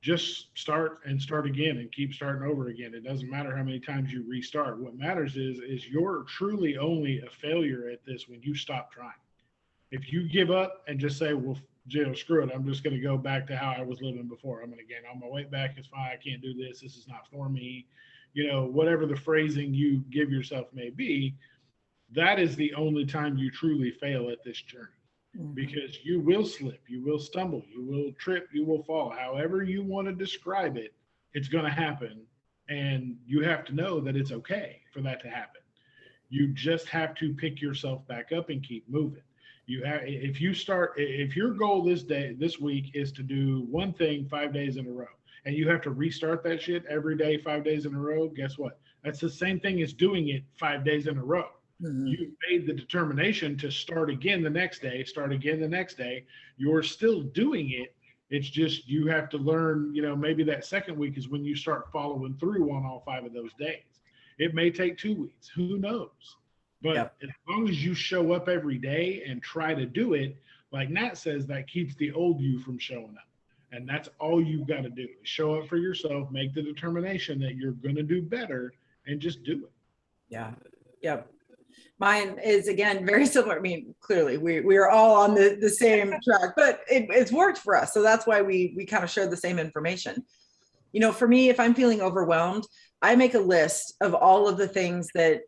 Just start and start again and keep starting over again. It doesn't matter how many times you restart. What matters is you're truly only a failure at this when you stop trying. If you give up and just say, well, screw it, I'm just going to go back to how I was living before. I'm going to gain all my weight back. It's fine. I can't do this. This is not for me. Whatever the phrasing you give yourself may be, that is the only time you truly fail at this journey. Because you will slip, you will stumble, you will trip, you will fall. However you want to describe it, it's going to happen. And you have to know that it's okay for that to happen. You just have to pick yourself back up and keep moving. If your goal this week is to do one thing 5 days in a row, and you have to restart that shit every day, 5 days in a row, guess what? That's the same thing as doing it 5 days in a row. Mm-hmm. You made the determination to start again the next day, You're still doing it. It's just you have to learn, maybe that second week is when you start following through on all 5 of those days. It may take 2 weeks. Who knows? But as long as you show up every day and try to do it, like Nat says, that keeps the old you from showing up. And that's all you've got to do is show up for yourself, make the determination that you're going to do better, and just do it. Yeah. Yep. Mine is, again, very similar. I mean, clearly we are all on the same track, but it's worked for us. So that's why we kind of share the same information. For me, if I'm feeling overwhelmed, I make a list of all of the things that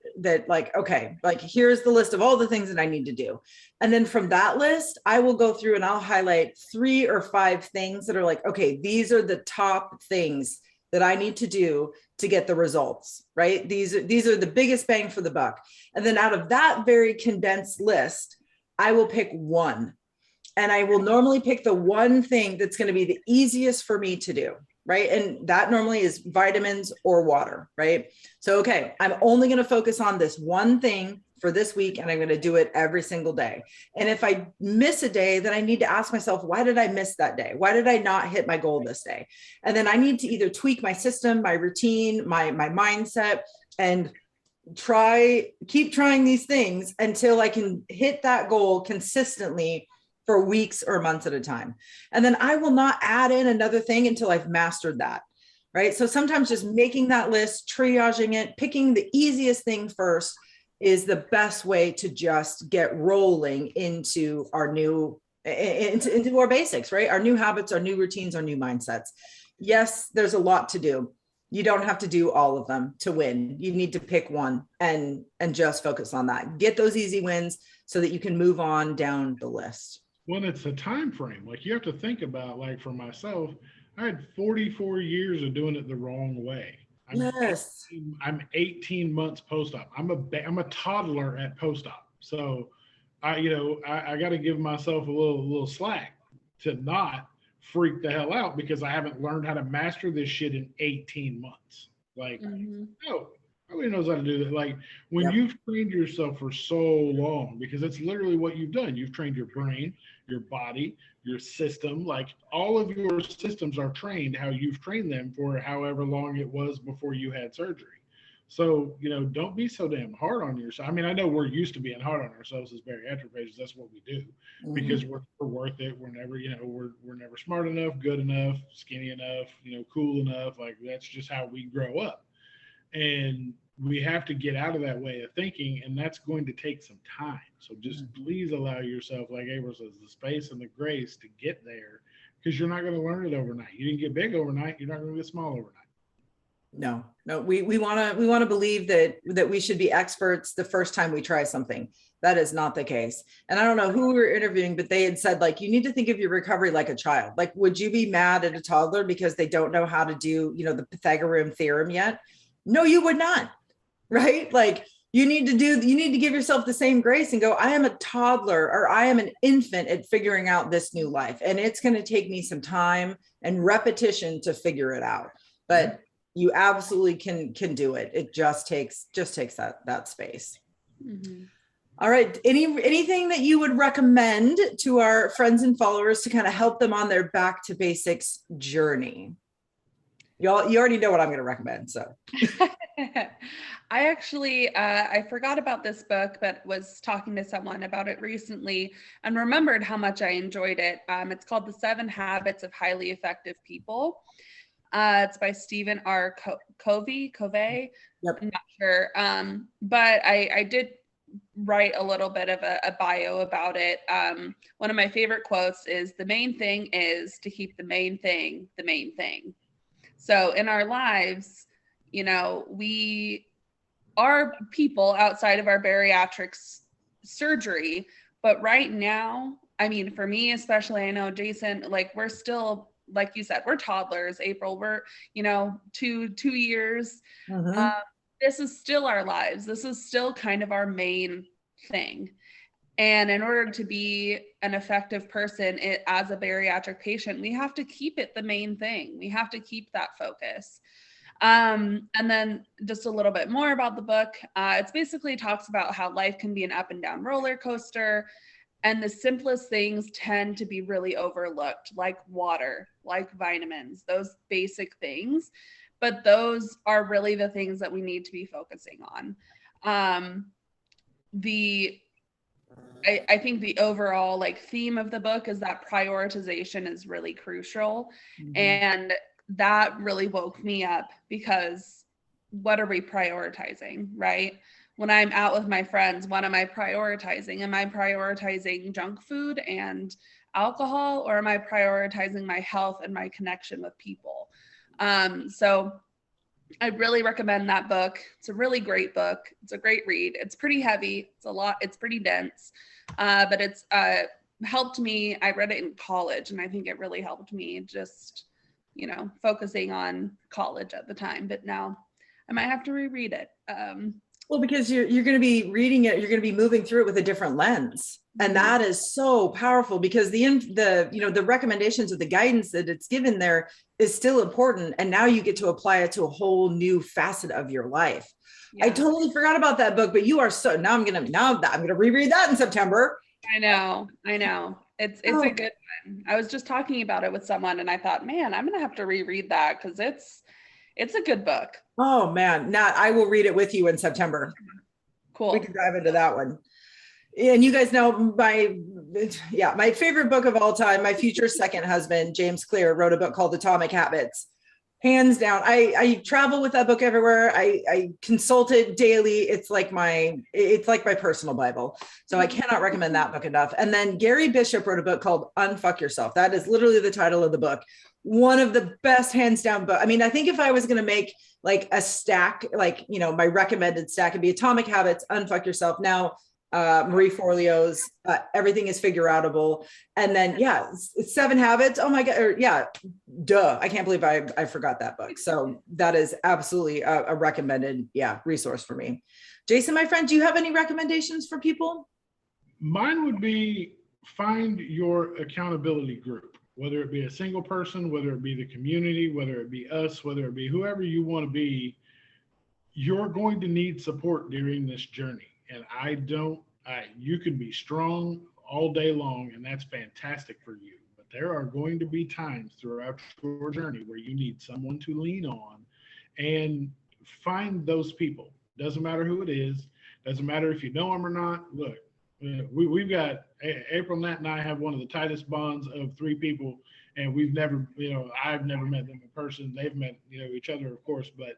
here's the list of all the things that I need to do. And then from that list, I will go through and I'll highlight 3 or 5 things that are like, okay, these are the top things that I need to do to get the results, right? These are the biggest bang for the buck. And then out of that very condensed list, I will pick one. And I will normally pick the one thing that's going to be the easiest for me to do, right? And that normally is vitamins or water, right? So, okay, I'm only going to focus on this one thing for this week, and I'm going to do it every single day. And if I miss a day, then I need to ask myself, why did I miss that day? Why did I not hit my goal this day? And then I need to either tweak my system, my routine, my mindset, and keep trying these things until I can hit that goal consistently for weeks or months at a time. And then I will not add in another thing until I've mastered that, right? So sometimes just making that list, triaging it, picking the easiest thing first is the best way to just get rolling into our into our basics, right? Our new habits, our new routines, our new mindsets. Yes, there's a lot to do. You don't have to do all of them to win. You need to pick one and just focus on that. Get those easy wins so that you can move on down the list. Well, it's a time frame. Like, you have to think about, like, for myself, I had 44 years of doing it the wrong way. I'm 18 months post-op. I'm a toddler at post-op. So I got to give myself a little slack to not freak the hell out because I haven't learned how to master this shit in 18 months. Like, no, nobody knows how to do that. Like, when you've trained yourself for so long, because it's literally what you've done. You've trained your brain, your body, your system. Like, all of your systems are trained how you've trained them for however long it was before you had surgery. So, don't be so damn hard on yourself. I mean, I know we're used to being hard on ourselves as bariatric patients. That's what we do because we're worth it. We're never, we're never smart enough, good enough, skinny enough, cool enough. Like, that's just how we grow up. And we have to get out of that way of thinking, and that's going to take some time. So just please allow yourself, like April says, the space and the grace to get there, because you're not going to learn it overnight. You didn't get big overnight. You're not going to get small overnight. No, we want to believe that we should be experts the first time we try something. That is not the case. And I don't know who we were interviewing, but they had said, like, you need to think of your recovery like a child. Like, would you be mad at a toddler because they don't know how to do, the Pythagorean theorem yet? No, you would not. Right? Like, you need to give yourself the same grace and go, I am a toddler, or I am an infant at figuring out this new life. And it's going to take me some time and repetition to figure it out. But you absolutely can do it. It just takes that space. Mm-hmm. All right. Anything that you would recommend to our friends and followers to kind of help them on their back to basics journey? You already know what I'm going to recommend. So I actually, I forgot about this book, but was talking to someone about it recently and remembered how much I enjoyed it. It's called The 7 Habits of Highly Effective People. It's by Stephen R. Covey. Yep. I'm not sure. But I did write a little bit of a bio about it. One of my favorite quotes is, the main thing is to keep the main thing the main thing. So in our lives, we are people outside of our bariatric surgery, but right now, I mean, for me, especially, I know Jason, like, we're still, like you said, we're toddlers. April, we're, 2 years. Mm-hmm. This is still our lives. This is still kind of our main thing. And in order to be an effective person as a bariatric patient, we have to keep it the main thing. We have to keep that focus. And then just a little bit more about the book. It's basically talks about how life can be an up and down roller coaster. And the simplest things tend to be really overlooked, like water, like vitamins, those basic things. But those are really the things that we need to be focusing on. I think the overall theme of the book is that prioritization is really crucial. Mm-hmm. And that really woke me up, because what are we prioritizing, right? When I'm out with my friends, what am I prioritizing? Am I prioritizing junk food and alcohol, or am I prioritizing my health and my connection with people? So I really recommend that book. It's a really great book. It's a great read. It's pretty heavy. It's pretty dense, but it's helped me. I read it in college, and I think it really helped me just, focusing on college at the time, but now I might have to reread it. Well, because you're going to be reading it, you're going to be moving through it with a different lens. And that is so powerful, because the recommendations or the guidance that it's given there is still important. And now you get to apply it to a whole new facet of your life. Yeah. I totally forgot about that book, but you are now I'm going to reread that in September. I know. It's a good one. I was just talking about it with someone, and I thought, man, I'm going to have to reread that, because it's a good book. Oh man, Nat, I will read it with you in September. Cool. We can dive into that one. And you guys know my favorite book of all time, my future second husband, James Clear, wrote a book called Atomic Habits. Hands down. I travel with that book everywhere. I consult it daily. It's like my personal Bible. So I cannot recommend that book enough. And then Gary Bishop wrote a book called Unfuck Yourself. That is literally the title of the book. One of the best, hands down book. I mean, I think if I was going to make a stack, my recommended stack would be Atomic Habits, Unfuck Yourself. Now, Marie Forleo's Everything is Figure Outable. And then, 7 Habits. Oh my God. Duh. I can't believe I forgot that book. So that is absolutely a recommended, resource for me. Jason, my friend, do you have any recommendations for people? Mine would be, find your accountability group, whether it be a single person, whether it be the community, whether it be us, whether it be whoever you want to be. You're going to need support during this journey. And you can be strong all day long, and that's fantastic for you. But there are going to be times throughout your journey where you need someone to lean on, and find those people. Doesn't matter who it is. Doesn't matter if you know them or not. Look, we've got April, Nat, and I have one of the tightest bonds of 3 people, and we've never, I've never met them in person. They've met, each other, of course, but,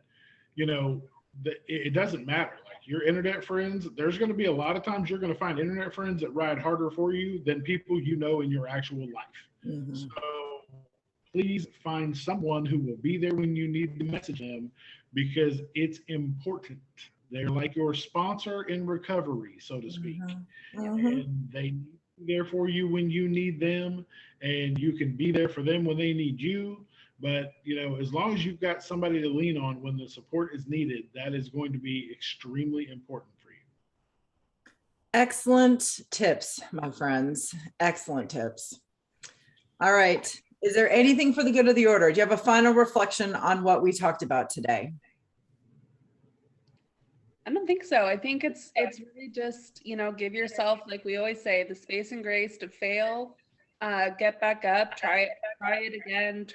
it doesn't matter. Like, your internet friends, there's going to be a lot of times you're going to find internet friends that ride harder for you than people in your actual life. Mm-hmm. So please find someone who will be there when you need to message them, because it's important. They're like your sponsor in recovery, so to speak. And they need to be there for you when you need them, and you can be there for them when they need you. But, as long as you've got somebody to lean on when the support is needed, that is going to be extremely important for you. Excellent tips, my friends. Excellent tips. All right. Is there anything for the good of the order? Do you have a final reflection on what we talked about today? I don't think so. I think it's really just, give yourself, like we always say, the space and grace to fail, get back up, try it again,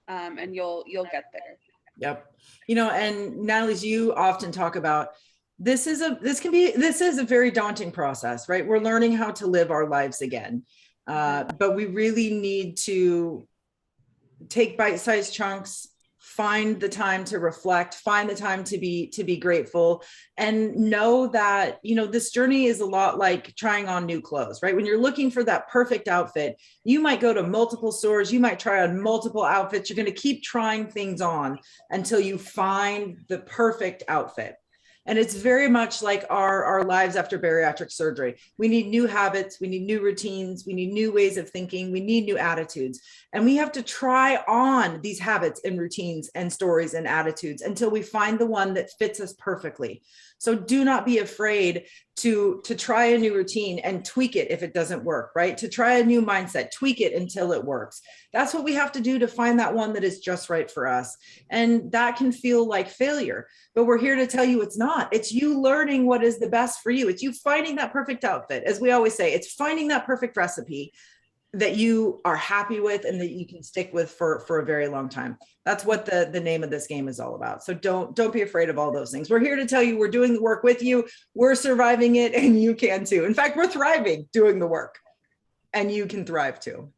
and you'll get there. Yep. And Natalie, you often talk about this is a very daunting process, right? We're learning how to live our lives again. But we really need to take bite-sized chunks, find the time to reflect, find the time to be grateful, and know that, this journey is a lot like trying on new clothes, right? When you're looking for that perfect outfit, you might go to multiple stores, you might try on multiple outfits. You're going to keep trying things on until you find the perfect outfit. And it's very much like our lives after bariatric surgery. We need new habits, we need new routines, we need new ways of thinking, we need new attitudes. And we have to try on these habits and routines and stories and attitudes until we find the one that fits us perfectly. So do not be afraid to try a new routine and tweak it if it doesn't work, right? To try a new mindset, tweak it until it works. That's what we have to do to find that one that is just right for us. And that can feel like failure, but we're here to tell you it's not. It's you learning what is the best for you. It's you finding that perfect outfit. As we always say, it's finding that perfect recipe that you are happy with and that you can stick with for a very long time. That's what the name of this game is all about. So don't be afraid of all those things. We're here to tell you we're doing the work with you. We're surviving it, and you can too. In fact, we're thriving doing the work, and you can thrive too.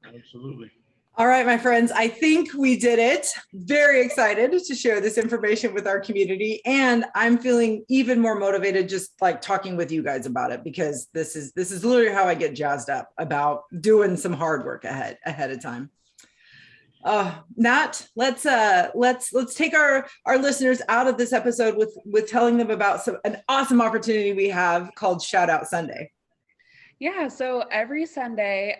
Absolutely. All right, my friends, I think we did it. Very excited to share this information with our community. And I'm feeling even more motivated just like talking with you guys about it, because this is literally how I get jazzed up about doing some hard work ahead of time. Nat, let's take our listeners out of this episode with telling them about an awesome opportunity we have called Shout Out Sunday. Yeah, so every Sunday,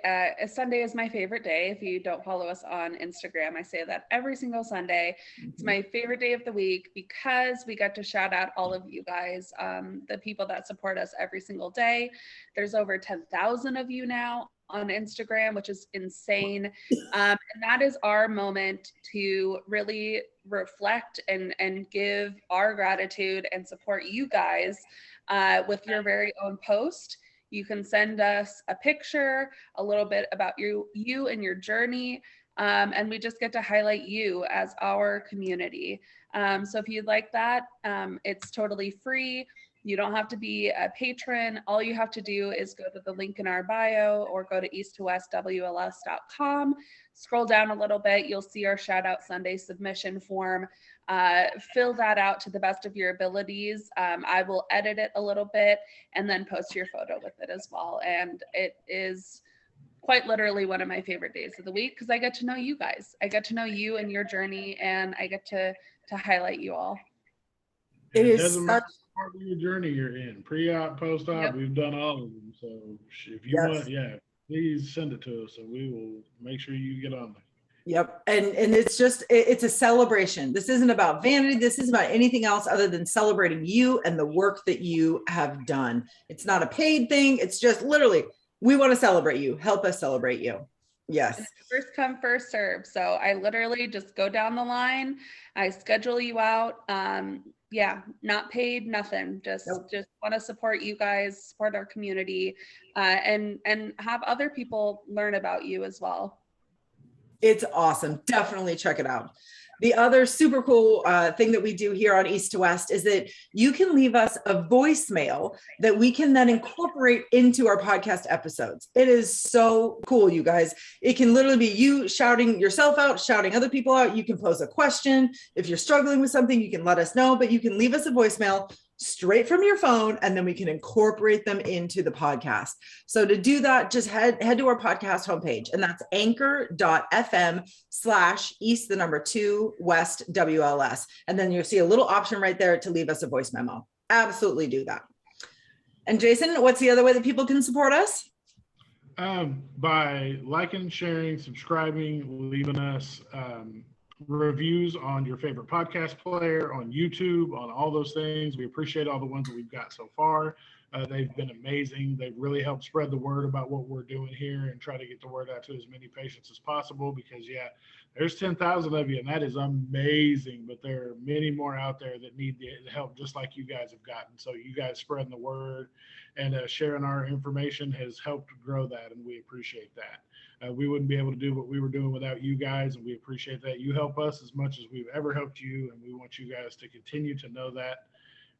Sunday is my favorite day. If you don't follow us on Instagram, I say that every single Sunday. It's my favorite day of the week because we get to shout out all of you guys, the people that support us every single day. There's over 10,000 of you now on Instagram, which is insane. And that is our moment to really reflect and give our gratitude and support you guys with your very own post. You can send us a picture, a little bit about you and your journey, and we just get to highlight you as our community. So if you'd like that, it's totally free. You don't have to be a patron. All you have to do is go to the link in our bio or go to east2westwls.com. Scroll down a little bit. You'll see our Shout Out Sunday submission form. Fill that out to the best of your abilities. I will edit it a little bit and then post your photo with it as well. And it is quite literally one of my favorite days of the week because I get to know you guys. I get to know you and your journey, and I get to highlight you all. It doesn't matter what part of your journey you're in, pre-op, post-op, yep. We've done all of them. So if you want, please send it to us and we will make sure you get on there. Yep. And it's a celebration. This isn't about vanity. This isn't about anything else other than celebrating you and the work that you have done. It's not a paid thing. It's just literally, we want to celebrate you. Help us celebrate you. Yes. It's first come, first serve. So I literally just go down the line. I schedule you out. Not paid, nothing. Just want to support you guys, support our community, and have other people learn about you as well. It's awesome. Definitely check it out. The other super cool thing that we do here on East to West is that you can leave us a voicemail that we can then incorporate into our podcast episodes. It is so cool, you guys. It can literally be you shouting yourself out, shouting other people out. You can pose a question. If you're struggling with something, you can let us know, but you can leave us a voicemail. straight from your phone, and then we can incorporate them into the podcast. So to do that, just head to our podcast homepage, and that's anchor.fm/east2west WLS. And then you'll see a little option right there to leave us a voice memo. Absolutely do that. And Jason, what's the other way that people can support us? By liking, sharing, subscribing, leaving us reviews on your favorite podcast player, on YouTube, on all those things. We appreciate all the ones that we've got so far. They've been amazing. They've really helped spread the word about what we're doing here and try to get the word out to as many patients as possible, because there's 10,000 of you, and that is amazing, but there are many more out there that need the help just like you guys have gotten. So you guys spreading the word and sharing our information has helped grow that, and we appreciate that. We wouldn't be able to do what we were doing without you guys, and we appreciate that. You help us as much as we've ever helped you, and we want you guys to continue to know that.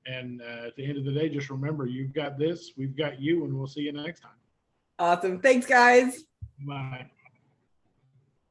And at the end of the day, just remember, you've got this, we've got you, and we'll see you next time. Awesome. Thanks, guys. Bye.